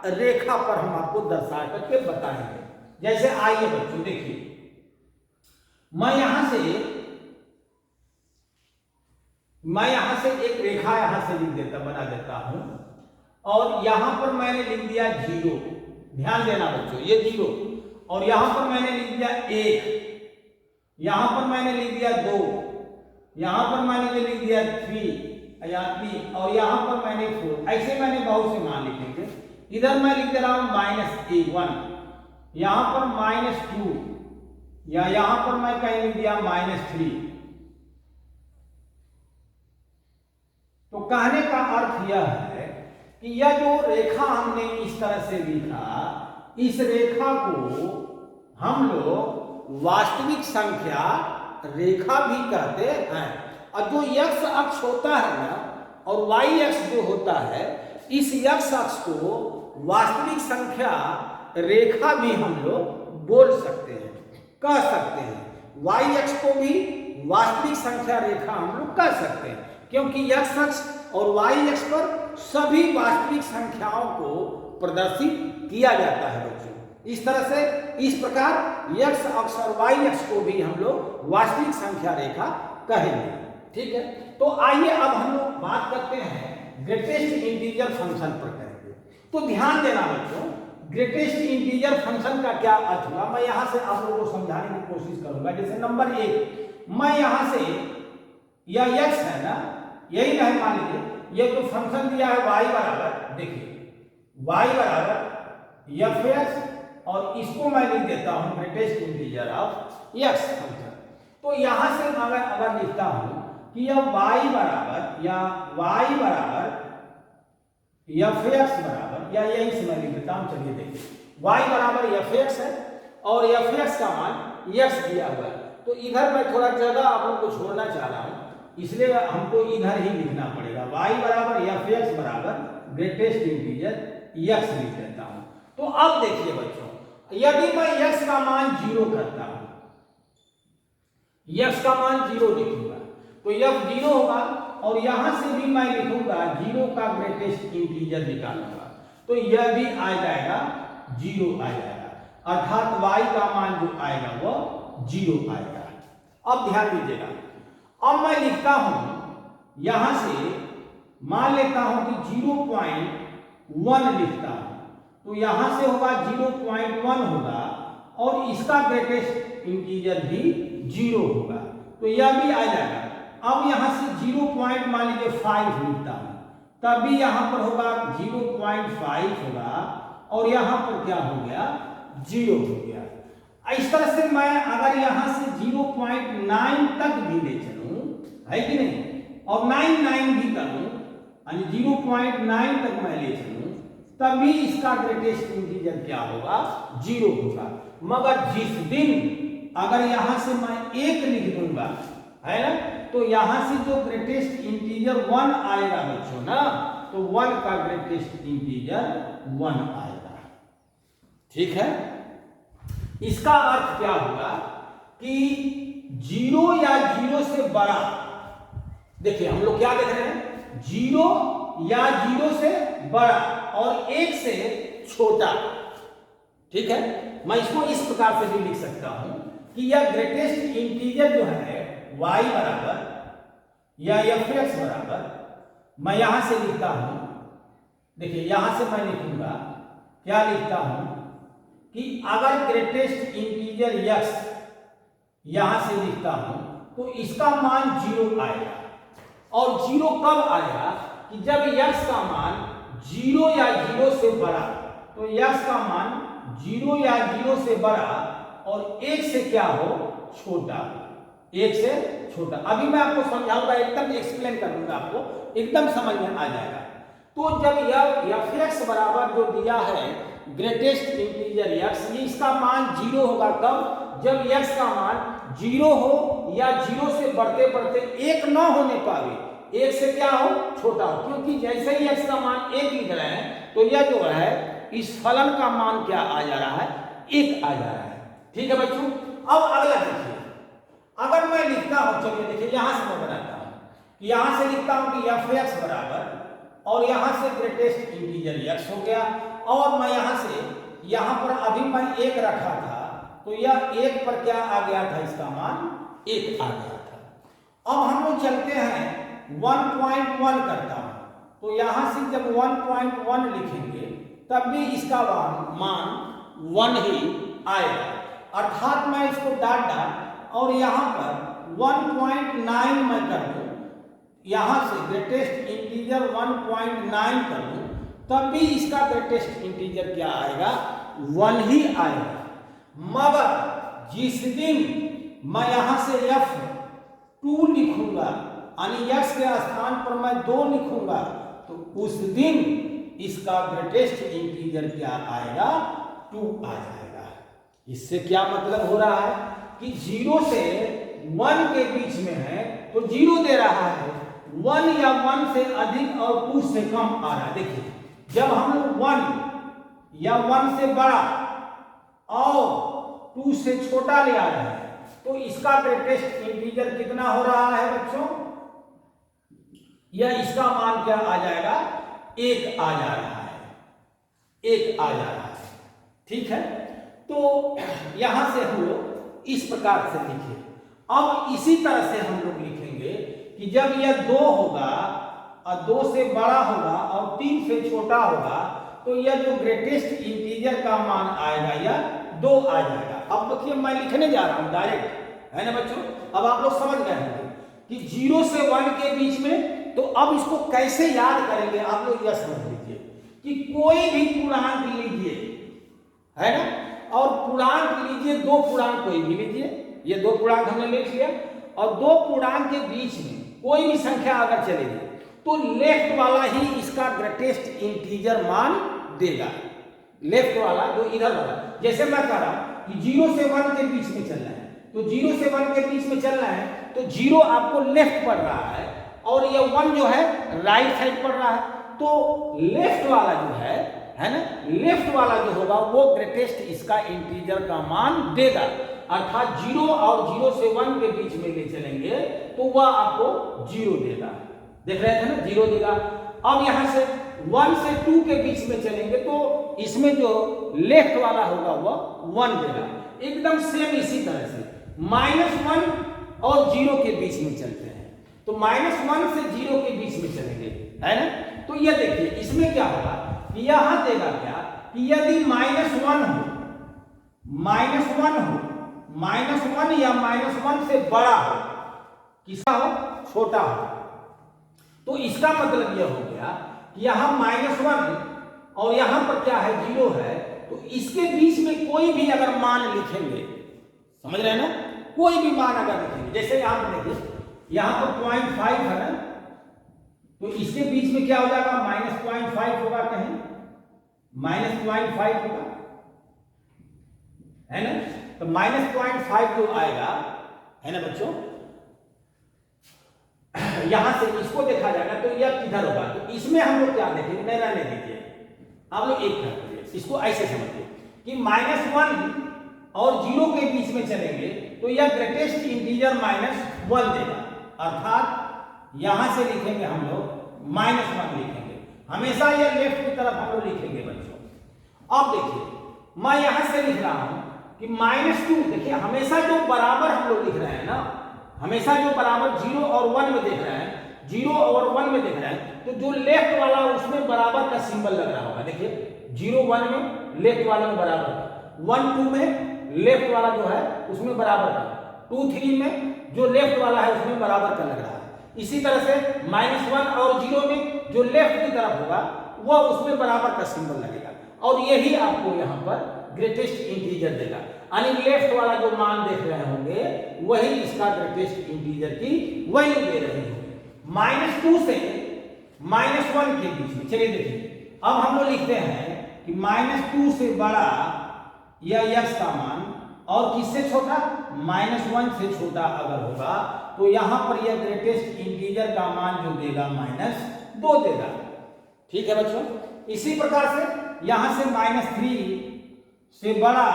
रेखा पर हम आपको दर्शा करके बताएंगे। जैसे आइए बच्चों देखिए, मैं यहां से एक रेखा यहां से बना देता हूं, और यहां पर मैंने लिख दिया 0, ध्यान देना बच्चों, ये 0, और यहां पर मैंने लिख दिया 1, यहां पर मैंने लिख दिया 2, यहां पर मैंने लिख दिया 3 या 3, और यहां पर मैंने 4। ऐसे मैंने बहुत से मान लिखेंगे। इधर मैं लिख दे रहा हूं -1, यहां पर -2, या यहां पर मैं कहीं लिख दिया -3। तो कहने का अर्थ यह है कि यह जो रेखा हमने इस तरह से लिखा, इस रेखा को हम लोग वास्तविक संख्या रेखा भी कहते हैं। और जो x अक्ष होता है ना, और y अक्ष जो होता है, इस x अक्ष को वास्तविक संख्या रेखा भी हम लोग बोल सकते हैं, कह सकते हैं। y अक्ष को भी वास्तविक संख्या रेखा हम लोग कह सकते हैं, क्योंकि x अक्ष और y अक्ष पर सभी वास्तविक संख्याओं को प्रदर्शित किया जाता है बच्चों। इस तरह से, इस प्रकार x अक्ष और y अक्ष को भी हम लोग वास्तविक संख्या रेखा कहेंगे, ठीक है। तो आइए अब हम लोग बात करते हैं ग्रेटेस्ट इंटीजर फंक्शन पर करेंगे। तो ध्यान देना बच्चों, ग्रेटेस्ट इंटीजर फंक्शन का क्या अर्थ हुआ, मैं यहां से आप लोगों को समझाने की कोशिश करूंगा। जैसे नंबर 1, मैं यहां से, यह x है ना, यही नहीं, मान लीजिए ये जो फंक्शन दिया है y बराबर, देखिए y बराबर f(x), और इसको मैं लिख देता हूं greatest integer of x function. तो यहां से अगर लिखता हूं कि यह y बराबर, या y बराबर f(x) बराबर, या यही से मैं लिख देता हूं। चलिए देखिए, y बराबर f(x) है, और f(x) का मान x दिया हुआ है। तो इधर मैं थोड़ा जगह आप लोग को छोड़ना चाह रहा हूं, इसलिए हमको इधर ही लिखना पड़ेगा। y बराबर f(x) बराबर ग्रेटेस्ट इंटीजर x लिख देता हूं। तो अब देखिए बच्चों, यदि मैं x का मान 0 करता हूं, x का मान 0 लिखूंगा, तो f 0 होगा, और यहां से भी मैं लिखूंगा 0 का ग्रेटेस्ट इंटीजर निकालूंगा, तो यह भी आ जाएगा 0 आ जाएगा, अर्थात y का मान जो आएगा वो 0 आएगा। अब ध्यान दीजिएगा, अब मैं लिखता हूं, यहां से मान लेता हूं कि 0.1 लिखता हूं, तो यहां से होगा 0.1 होगा, और इसका ग्रेटेस्ट इंटीजर भी 0 होगा, तो यह भी आ जाएगा। अब यहां से 0. मान लीजिए 5 लिखता हूं, तब भी यहां पर होगा 0.5 होगा, और यहां पर क्या हो गया, 0 हो गया। इस तरह से मैं अगर यहां से 0.9 तक भी ले चलूं, है कि नहीं, और 9 भी करूं, यानी 0.9 तक मैं ले चलूं तभी इसका ग्रेटेस्ट इंटीजर क्या होगा, 0 होगा। मगर जिस दिन अगर यहां से मैं 1 लिख दूंगा, है ना, तो यहां से जो ग्रेटेस्ट इंटीजर 1 आएगा बच्चों ना, तो 1 का ग्रेटेस्ट इंटीजर 1 आएगा। ठीक है, इसका अर्थ क्या होगा कि 0 या 0 से बड़ा, देखिए हम लोग क्या देख रहे हैं, 0 या 0 से बड़ा और 1 से छोटा। ठीक है, मैं इसको इस प्रकार से भी लिख सकता हूं कि यह ग्रेटेस्ट इंटीजर जो है y बराबर या fx बराबर, मैं यहां से लिखता हूं, देखिए यहां से मैं लिखूंगा, क्या लिखता हूं कि अगर ग्रेटेस्ट इंटीजर x यहां से लिखता हूं तो इसका मान 0 आएगा। और 0 कब आएगा कि जब x का मान 0 या 0 से बड़ा, तो x का मान 0 या 0 से बड़ा और 1 से क्या हो, छोटा, 1 से छोटा। अभी मैं आपको समझाऊंगा, एकदम एक्सप्लेन करूंगा, आपको एकदम समझ में आ जाएगा। तो जब यह fx बराबर जो दिया है ग्रेटेस्ट इंटीजर x, ये इसका मान 0 होगा कब, जब x का मान 0 हो या 0 से बढ़ते बढ़ते 1 न होने पावे, 1 से क्या हो, छोटा हो। क्योंकि जैसे ही x का मान 1 लिख रहे हैं तो यह जो है इस फलन का मान क्या आ जा रहा है, 1 आ जा रहा है। ठीक है बच्चों, अब अगला देखिए, अगर मैं लिखता हूं, चलिए देखिए यहां से मैं बनाता हूं कि यहां से लिखता हूं कि fx बराबर, और यहां से ग्रेटेस्ट इंटीजर x हो गया, और मैं यहां से यहां पर अभी मैं 1 रखा था, तो यह 1 पर क्या आ गया था, इसका मान 1 आ गया था। अब हम लोग चलते हैं 1.1 करता हूं, तो यहां से जब 1.1 लिखेंगे तब भी इसका मान 1 ही आएगा, अर्थात मैं इसको डाट और यहां पर 1.9 मैं कर दूं, यहां से ग्रेटेस्ट इंटीजर 1.9 कर दूं, तब भी इसका ग्रेटेस्ट इंटीजर क्या आएगा, 1 ही आएगा। मगर जिस दिन मैं यहां से f2 लिखूंगा, यानी x के स्थान पर मैं 2 लिखूंगा, तो उस दिन इसका ग्रेटेस्ट इंटीजर क्या आएगा, 2 आ जाएगा। इससे क्या मतलब हो रहा है कि 0 से 1 के बीच में है तो 0 दे रहा है, 1 या 1 से अधिक और 2 से कम आ रहा है। देखिए जब हम लोग 1 या 1 से बड़ा और 2 से छोटा ले आ रहे हैं तो इसका ग्रेटेस्ट इंटीजर कितना हो रहा है बच्चों, या इसका मान क्या आ जाएगा, 1 आ जा रहा है, 1 आ जा रहा है। ठीक है, तो यहां से हम लोग इस प्रकार से लिखे। अब इसी तरह से हम लोग लिखेंगे कि जब यह 2 होगा और 2 से बड़ा होगा और 3 से छोटा होगा, तो यह जो ग्रेटेस्ट इंटीजर का मान आएगा यह 2 आ जाएगा। अब देखिए मैं लिखने जा रहा हूं डायरेक्ट, है ना बच्चों, अब आप लोग समझ गए होंगे कि 0 से 1 के बीच में। तो अब इसको कैसे याद करेंगे, आप लोग यह समझ लीजिए कि कोई भी पूर्णांक लीजिए, है ना, और पूर्णांक लीजिए, 2 पूर्णांक कोई भी लीजिए, ये 2 पूर्णांक हमने लिख लिया, और 2 पूर्णांक के बीच में कोई भी संख्या अगर चलेगी तो लेफ्ट वाला ही इसका ग्रेटेस्ट इंटीजर मान देगा, लेफ्ट वाला जो इधर वाला। जैसे मैं कह रहा हूं कि 0 से 1 के बीच में चलना है, तो 0 से 1 के बीच में चलना है तो 0 आपको लेफ्ट पड़ रहा है और ये 1 जो है राइट साइड पड़ रहा है, तो लेफ्ट वाला जो है ना, लेफ्ट वाला जो होगा वो ग्रेटेस्ट इसका इंटीजर का मान देगा। अर्थात 0 और 0 से 1 के बीच में ले चलेंगे तो वह आपको 0 देगा, देख रहे थे ना, 0 देगा। अब यहां से 1 से 2 के बीच में चलेंगे तो इसमें जो लेफ्ट वाला होगा वह 1 देगा। एकदम सेम इसी तरह से -1 और 0 के बीच में चलते हैं, तो -1 से 0 के बीच में चलेंगे, है ना। तो यह देखिए इसमें क्या होगा कि यहां देगा क्या कि यदि -1 हो, -1 हो, -1 या -1 से बड़ा हो, किसका हो, छोटा हो, तो इसका मतलब यह हो गया कि यहां -1 और यहां पर क्या है, 0 है, तो इसके बीच में कोई भी अगर मान लिखेंगे, समझ रहे हैं ना, कोई भी मान अगर लिखेंगे, जैसे यहां पर देखिए यहां पर 0.5 है ना, तो इसके बीच में क्या हो जाएगा, -0.5 होगा, कहीं -0.5 होगा, है ना। तो -0.5 जो आएगा, है ना बच्चों, यहां से इसको देखा जाएगा तो यह किधर होगा। तो इसमें हम लोग क्या देखेंगे, नहीं रहने दीजिए, आप लोग एक काम करिए, इसको ऐसे समझिए कि -1 और 0 के बीच में चलेंगे तो यह ग्रेटेस्ट इंटीजर -1 देगा, अर्थात यहां से लिखेंगे हम लोग -1 लिखेंगे, हमेशा यह लेफ्ट की तरफ हम लोग लिखेंगे बच्चों। अब देखिए मैं यहां से लिख रहा हूं कि -2, देखिए हमेशा जो बराबर हम लोग लिख रहे हैं ना, हमेशा जो बराबर 0 और 1 में देख रहे हैं, 0 और 1 में देख रहे हैं, तो जो लेफ्ट वाला उसमें बराबर का सिंबल लग रहा होगा। देखिए 0 1 में लेफ्ट वाले में बराबर का, 1 2 में लेफ्ट वाला जो है उसमें बराबर का, 2 3 में जो लेफ्ट वाला है उसमें बराबर का लग रहा है। इसी तरह से -1 और 0 में जो लेफ्ट की तरफ होगा वह उसमें बराबर का सिंबल लगेगा, और यही आपको यहाँ पर ग्रेटेस्ट इंटीजर देगा, यानी लेफ्ट वाला जो मान देख रहे होंगे वही इसका ग्रेटेस्ट इंटीजर की वैल्यू दे रही होगी। -2 से -1 के बीच में, चलिए देखिए अब हम लोग लिखते हैं कि -2 से बड़ा यह x का मान और किससे छोटा, -1 से छोटा अगर होगा तो यहां पर यह ग्रेटेस्ट इंटीजर का मान जो देगा -2 देगा। ठीक है बच्चों, इसी प्रकार से यहां से -3 से बड़ा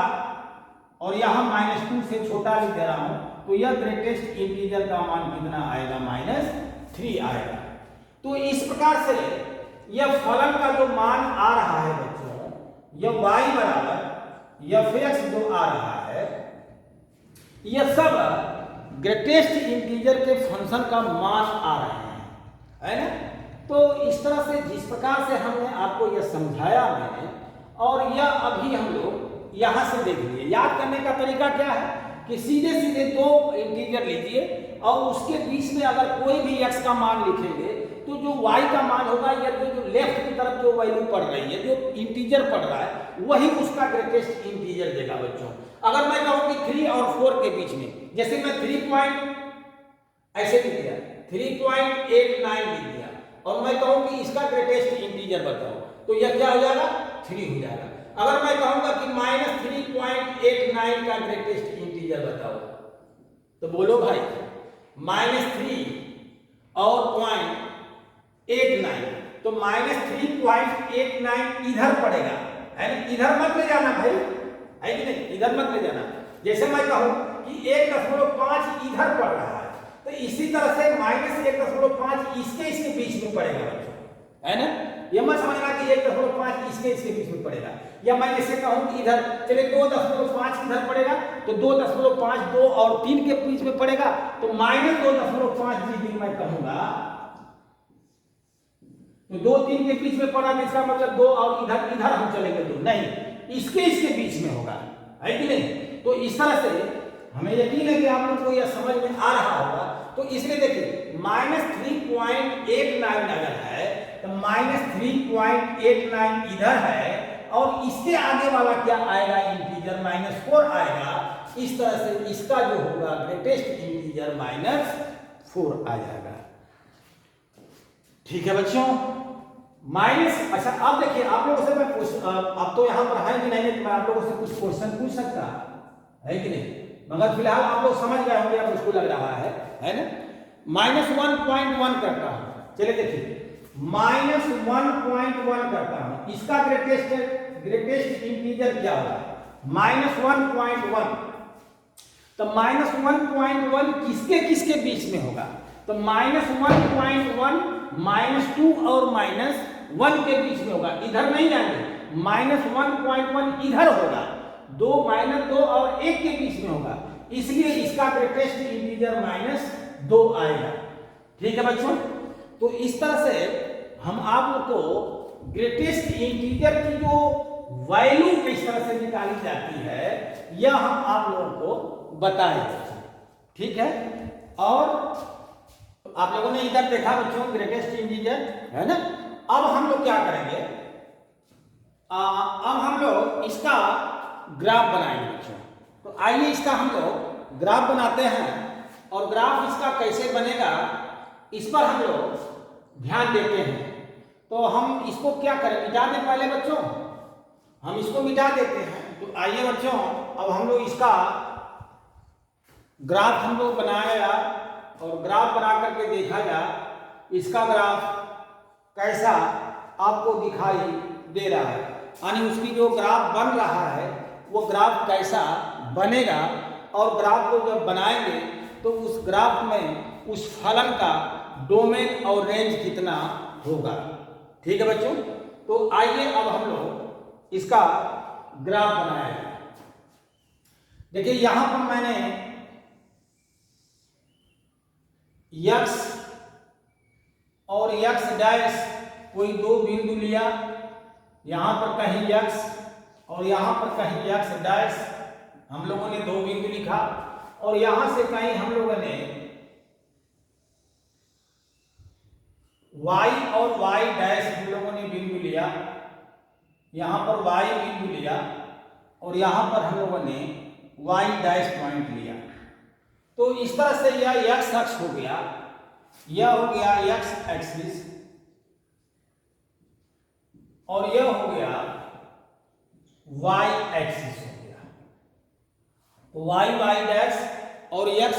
और यहां -2 से छोटा लिख दे रहा हूं तो यह ग्रेटेस्ट इंटीजर का मान कितना आएगा, -3 आएगा। तो इस प्रकार से यह फलन का जो मान आ रहा है बच्चों, यह y बराबर f(x) जो आ रहा है, यह सब ग्रेटेस्ट इंटीजर के फंक्शन का मान आ रहे हैं, है ना। तो इस तरह से जिस प्रकार से हमने आपको यह समझाया मैंने, और यह अभी हम लोग यहां से देख लिए। याद करने का तरीका क्या है कि सीधे सीधे 2 इंटीजर लीजिए और उसके बीच में अगर कोई भी x का मान लिखेंगे तो जो y का मान होगा या जो लेफ्ट की तरफ जो वैल्यू पड़ रही है, जो इंटीजर पड़ रहा है, वही उसका ग्रेटेस्ट इंटीजर देगा बच्चों। अगर मैं कहूं कि 3 और 4 के बीच में, जैसे मैं 3 ऐसे लिख दिया, 3.89 लिख दिया, और मैं कहूं कि इसका ग्रेटेस्ट इंटीजर बताओ, तो यह क्या हो जाएगा, 3 हो जाएगा। अगर मैं कहूंगा कि -3.89 का ग्रेटेस्ट इंटीजर बताओ, तो बोलो भाई, -3 और 0.89, तो -3.89 इधर पड़ेगा, है ना, इधर मत ले जाना भाई, है कि नहीं, इधर मत ले जाना। जैसे मैं कहूं कि 1.5 इधर पड़ रहा है, तो इसी तरह से -1.5 इसके बीच में पड़ेगा बच्चों, है ना। ये मत समझना कि 1.5 इसके बीच में पड़ेगा, या मैं जैसे कहूं कि इधर चले 2.5 इधर पड़ेगा, तो 2.5 2 और 3 के बीच में पड़ेगा, तो -2.5 यदि मैं कहूंगा तो 2 3 के बीच में पड़ा, इसका मतलब 2 और इधर हम चलेंगे, तो नहीं, इसके बीच में होगा, है कि नहीं। तो इस तरह से हमें यकीन है कि आप लोग को यह समझ में आ रहा होगा। तो इसलिए देखिए -3.89 अगर है तो -3.89 इधर है, और इसके आगे वाला क्या आएगा, इंटीजर -4 आएगा। इस तरह से इसका जो होगा ग्रेटेस्ट इंटीजर -4 आ जाएगा। ठीक है बच्चों, अच्छा अब देखिए आप लोगों से मैं अब तो यहाँ पर है कि नहीं, मैं आप लोगों से कुछ क्वेश्चन पूछ सकता है कि नहीं, मगर फिलहाल आप लोग समझ गए होंगे, अब उसको लग रहा है ना। -1.1 करता हूं, चलिए देखिए -1.1 करता हूं, इसका ग्रेटेस्ट इंटीजर क्या होगा, -1.1। तो -1.1 किसके बीच में होगा, तो -1.1 -2 और -1 के बीच में होगा, इधर नहीं जाएंगे, -1.1 इधर होगा, 2 -2 और 1 के बीच में होगा, इसलिए इसका ग्रेटेस्ट इंटीजर -2 आएगा। ठीक है बच्चों, तो इस तरह से हम आप लोग को ग्रेटेस्ट इंटीजर की जो वैल्यू किस तरह से निकाली जाती है यह हम आप लोगों को बताए। ठीक है, और आप लोगों ने इधर देखा बच्चों ग्रेटेस्ट इंटीजर, है ना। अब हम लोग क्या करेंगे, अब हम लोग इसका ग्राफ बनाएंगे बच्चों। तो आइए इसका हम लोग ग्राफ बनाते हैं, और ग्राफ इसका कैसे बनेगा इस पर हम लोग ध्यान देते हैं। तो हम इसको क्या करें, मिटा दें पहले बच्चों, हम इसको मिटा देते हैं। तो आइए बच्चों, अब हम लोग इसका ग्राफ हम लोग बनाया और ग्राफ बना करके देखा जाए इसका ग्राफ कैसा आपको दिखाई दे रहा है, यानी उसकी जो ग्राफ बन रहा है वो ग्राफ कैसा बनेगा, और ग्राफ को जब बनाएंगे तो उस ग्राफ में उस फलन का डोमेन और रेंज कितना होगा। ठीक है बच्चों, तो आइए अब हम लोग इसका ग्राफ बनाएंगे। देखिए यहां पर मैंने x और x डैश कोई दो बिंदु लिया, यहां पर कहीं x और यहां पर कहीं x डैश, हम लोगों ने दो बिंदु लिखा, और यहां से कहीं हम लोगों ने y और y डैश हम लोगों ने बिंदु लिया, यहां पर y बिंदु लिया और यहां पर हम लोगों ने y डैश पॉइंट लिया। तो इस तरह से यह x अक्ष हो गया, यह हो गया x एक्सिस, और यह हो गया y एक्सिस हो गया। तो y डैश और x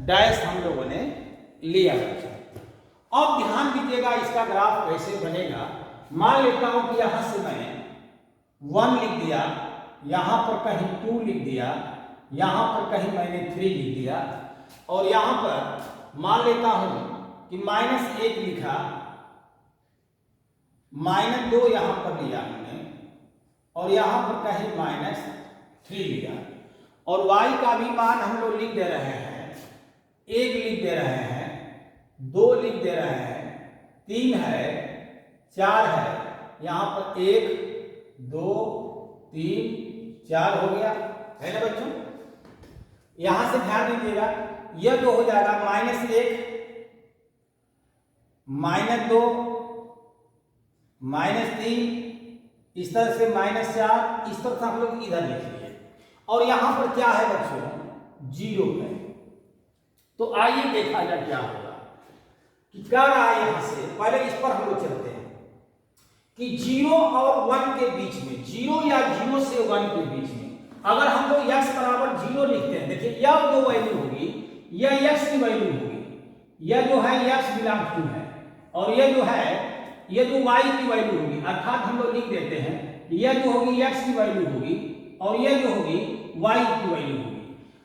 डैश हम लोगों ने लिया। अब ध्यान दीजिएगा इसका ग्राफ कैसे बनेगा। मान लेता हूं कि यहां से मैंने 1 लिख दिया, यहां पर कहीं 2 लिख दिया, यहां पर कहीं मैंने 3 लिख दिया, और यहां पर मान लेता हूं कि -1 लिखा, -2 यहां पर लिया हमने, और यहां पर कहीं -3 लिया, और y का भी मान हम लोग लिख दे रहे हैं, 1 लिख दे रहे हैं, 2 लिख दे रहे हैं, 3 है, 4 है, यहां पर 1 2 3 4 हो गया, है ना बच्चों। यहां से ध्यान दीजिएगा, यह जो हो जाएगा -1 -2 -3, इस तरह से -4, इस तरह से हम लोग इधर लिखिए, और यहां पर क्या है बच्चों, 0 है। तो आइए देखा जाए क्या होगा कि क्या रहा है। यहां से पहले इस पर हम लोग चलते हैं कि 0 और 1 के बीच में, 0 या 0 से 1 के बीच में अगर हम लोग x बराबर 0 लिखते हैं, देखिए यह जो वैल्यू होगी यह x की वैल्यू होगी, यह जो है x बिलोंग्स टू है, और यह जो है यह जो y की वैल्यू होगी, अर्थात हम लोग लिख देते हैं यह जो होगी x की वैल्यू होगी और यह जो होगी y की वैल्यू होगी।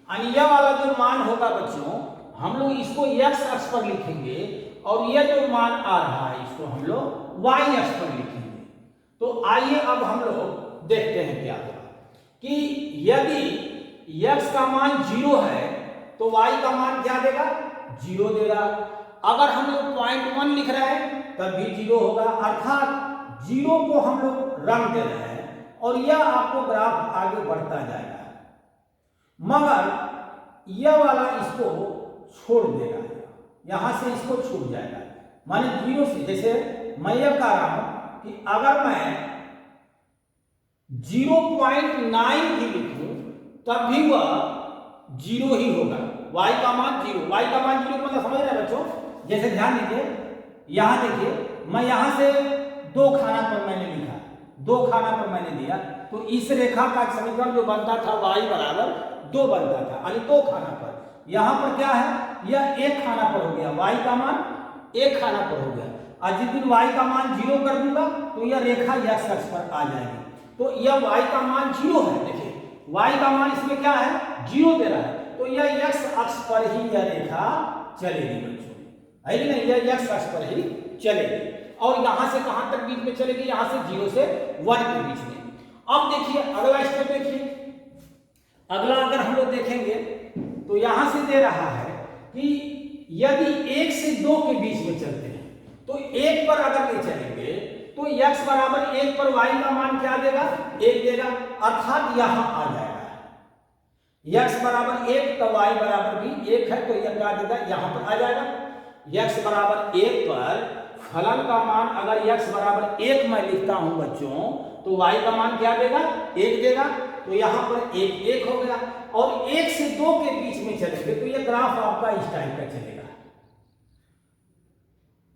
यानी यह वाला जो मान होगा बच्चों, हम लोग इसको x अक्ष पर लिखेंगे, और यह जो मान आ रहा है इसको हम लोग y अक्ष पर लिखेंगे। तो आइए अब हम लोग देखते हैं क्या होगा कि यदि x का मान 0 है तो y का मान क्या देगा, 0 देगा। अगर हम लोग 0.1 लिख रहे हैं तब भी 0 होगा, अर्थात 0 को हम लोग रंग दे रहे हैं, और यह आपको ग्राफ आगे बढ़ता जाएगा, मगर यह वाला इसको छोड़ देगा, यहां से इसको छूट जाएगा। माने 0 से, जैसे मैं यह कह रहा हूं कि अगर मैं 0.9 भी लिखूं तब भी वह 0 ही होगा, y का मान 0, y का मान 0 मतलब समझ रहे हैं बच्चों। जैसे ध्यान दीजिए, यहां देखिए मैं यहां से 2 खाना पर मैंने लिखा, 2 खाना पर मैंने दिया, तो इस रेखा का समीकरण जो बनता था y बराबर 2 बनता था, यानी 2 खाना पर। यहां पर क्या है, यह 1 खाना पर हो गया, y का मान 1 खाना पर हो गया, और जिस दिन y का मान 0 कर दूंगा तो यह रेखा x अक्ष पर आ जाएगी। तो यह y का मान 0 है, देखिए y का मान इसमें क्या है, 0 दे रहा है, तो यह x अक्ष पर ही यह रेखा चलेगी बच्चों, है कि नहीं, यह x अक्ष पर ही चलेगी। और यहां से कहां तक बीच में चलेगी, यहां से 0 से 1 के बीच में। अब देखिए अगला स्टेप, देखिए अगला अगर हम लोग देखेंगे तो यहां से दे रहा है कि यदि 1 से 2 के बीच में चलते हैं तो 1 पर अगर ले चलेंगे तो x बराबर 1 पर y का मान क्या देगा, 1 देगा, अर्थात यहां आ जाएगा x बराबर 1 तो y बराबर भी 1 है, तो यह क्या देगा, यहां पर आ जाएगा। x बराबर 1 पर फलन का मान अगर x बराबर 1 मैं लिखता हूं बच्चों, तो y का मान क्या देगा, 1 देगा, तो यहां पर 1 1 हो गया। और 1 से 2 के बीच में चलेंगे तो यह ग्राफ आपका इस टाइप का चलेगा,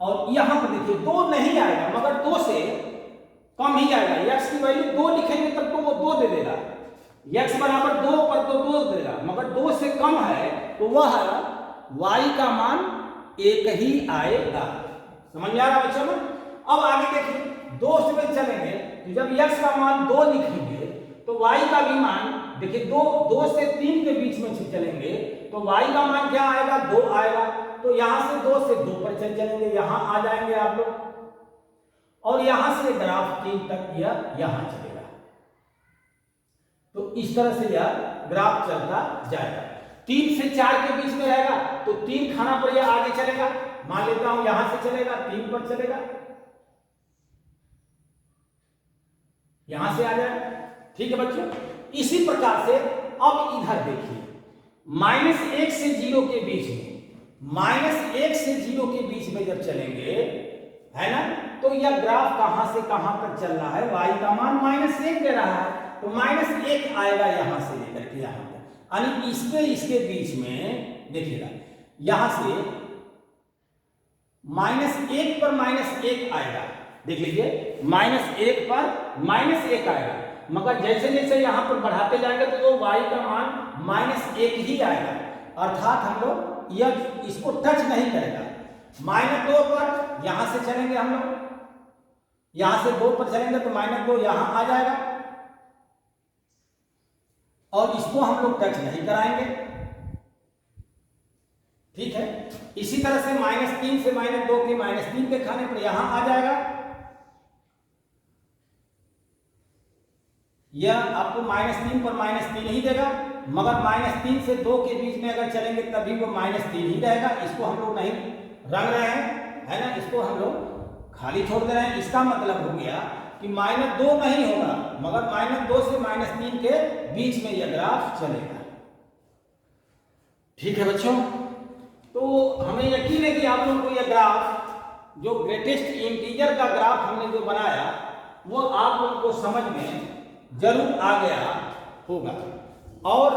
और यहां पर देखिए 2 नहीं आएगा, मगर 2 से कम ही आएगा। x की वैल्यू 2 लिखेंगे तब तो वो 2 दे देगा, x बराबर 2 पर तो 2 देगा, मगर 2 से कम है तो वह y का मान 1 ही आएगा। समझ में आ रहा बच्चों? अब आगे देखिए 2 से चलेंगे तो जब x का मान 2 लिखेंगे तो y का भी मान देखिए 2 से 3 के बीच में चलेंगे तो y का मान क्या आएगा? 2 आएगा। तो यहां से 2 से 2 पर चलेंगे, यहां आ जाएंगे आप लोग, और यहां से ग्राफ 3 तक यहां चलेगा। तो इस तरह से यह ग्राफ चलता जाएगा। 3 से 4 के बीच में रहेगा तो 3 खाना पर यह आगे चलेगा, मान लेता हूं यहां से चलेगा, 3 पर चलेगा, यहां से आ जाएगा। ठीक है बच्चों, इसी प्रकार से अब इधर देखिए -1 से 0 के बीच में, -1 से 0 के बीच में जब चलेंगे, है ना, तो यह ग्राफ कहां से कहां तक चल रहा है? y का मान -1 दे रहा है, तो -1 आएगा यहां से लेकर के यहां तक, यानी इसके बीच में देखिएगा, यहां से -1 पर -1 आएगा, देख लीजिए -1 पर -1 आएगा, मगर जैसे जैसे यहां पर बढ़ाते जाएंगे तो y का मान -1 ही आएगा, अर्थात हम लोग यह इसको टच नहीं करेगा। -2 पर यहां से चलेंगे हम लोग, यहां से 2 पर चलेंगे तो -2 यहां आ जाएगा, और इसको हम लोग टच नहीं कराएंगे। ठीक है, इसी तरह से -3 से -2 के -3 के खाने पर यहां आ जाएगा, यह आपको -3 पर -3 ही देगा, मगर -3 से 2 के बीच में अगर चलेंगे तभी वो -3 ही रहेगा। इसको हम लोग नहीं रंग रहे हैं, है ना, इसको हम लोग खाली छोड़ दे रहे हैं। इसका मतलब हो गया कि -2 नहीं होगा, मगर -2 से -3 के बीच में यह ग्राफ चलेगा। ठीक है बच्चों, तो हमें यकीन है कि आप लोगों को यह ग्राफ, जो ग्रेटेस्ट इंटीजर का ग्राफ हमने जो बनाया, वो आप लोगों को समझ में जरूर आ गया होगा। और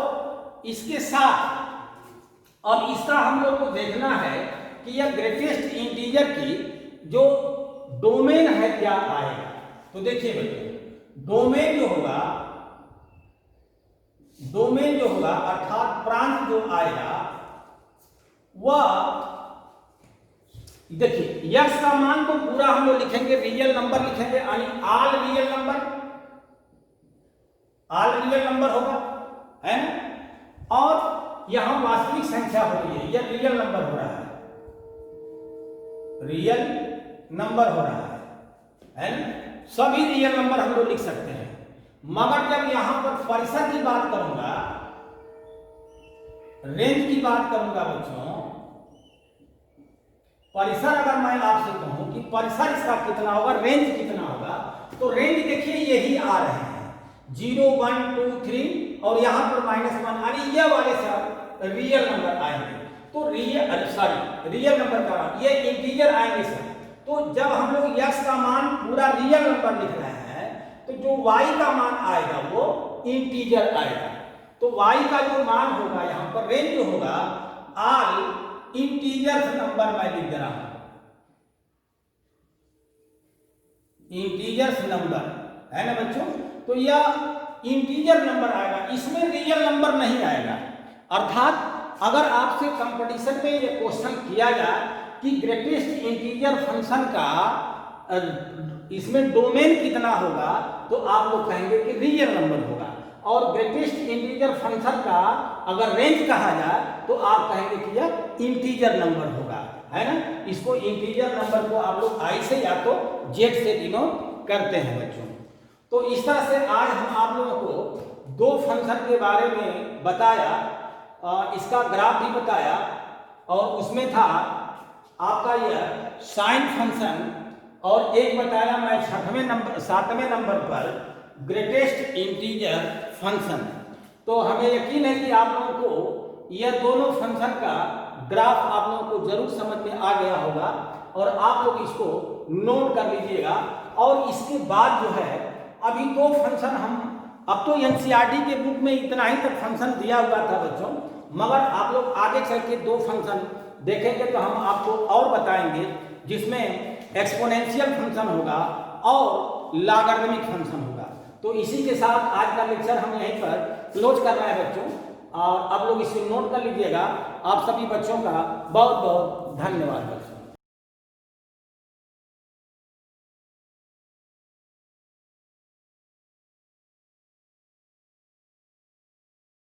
इसके साथ अब इसका हम लोग को देखना है कि यह ग्रेटेस्ट इंटीजर की जो डोमेन है क्या आएगा। तो देखिए बच्चों, डोमेन जो होगा अर्थात प्रांत जो आएगा वह देखिए x का मान तो पूरा हम लोग लिखेंगे, रियल नंबर लिखेंगे, यानी ऑल रियल नंबर होगा, है ना, और यहां वास्तविक संख्या हो रही है, यह रियल नंबर हो रहा है, रियल नंबर हो रहा है ना, सभी रियल नंबर हम लोग लिख सकते हैं। मगर जब यहां पर परिसर की बात करूंगा, रेंज की बात करूंगा बच्चों, परिसर अगर मैं आपसे कहूं कि परिसर इसका कितना होगा, रेंज कितना होगा, तो रेंज देखिए यही आ रहे हैं 0, 1, 2, 3 और यहां पर -1, यानी ये वाले सब रियल नंबर आएंगे। तो रियल नंबर का ये इंटीजर आएंगे सर। तो जब हम लोग x का मान पूरा रियल नंबर लिख रहे हैं तो जो y का मान आएगा वो इंटीजर आएगा। तो y का जो मान होगा यहां पर रेंज जो होगा ऑल इंटीजर्स नंबर मैं लिख दे रहा हूं, इंटीजर्स नंबर, है ना बच्चों। तो यह इंटीजर नंबर आएगा, इसमें रियल नंबर नहीं आएगा। अर्थात अगर आपसे कंपटीशन में ये क्वेश्चन किया जाए कि ग्रेटेस्ट इंटीजर फंक्शन का इसमें डोमेन कितना होगा, तो आप लोग कहेंगे कि रियल नंबर होगा, और ग्रेटेस्ट इंटीजर फंक्शन का अगर रेंज कहा जाए तो आप कहेंगे कि यह इंटीजर नंबर होगा, है ना। इसको इंटीजर नंबर को आप लोग i से या तो z से डिनोट करते हैं बच्चों। तो इस तरह से आज हम आप लोगों को दो फंक्शन के बारे में बताया, इसका ग्राफ भी बताया, और उसमें था आपका यह साइन फंक्शन, और एक बताया मैं 7वें नंबर पर ग्रेटेस्ट इंटीजर फंक्शन। तो हमें यकीन है कि आप लोगों को यह दोनों फंक्शन का ग्राफ आप लोगों को जरूर समझ में आ गया होगा, और आप लोग इसको नोट कर लीजिएगा। और इसके बाद जो है अभी दो फंक्शन हम, अब तो एनसीईआरटी के बुक में इतना ही तक फंक्शन दिया हुआ था बच्चों, मगर आप लोग आगे चल के दो फंक्शन देखेंगे तो हम आपको और बताएंगे, जिसमें एक्सपोनेंशियल फंक्शन होगा और लॉगरिथमिक फंक्शन होगा। तो इसी के साथ आज का लेक्चर हम यहीं पर क्लोज कर रहे हैं बच्चों, और आप लोग इसे नोट कर लीजिएगा। आप सभी बच्चों का बहुत बहुत धन्यवाद बच्चों।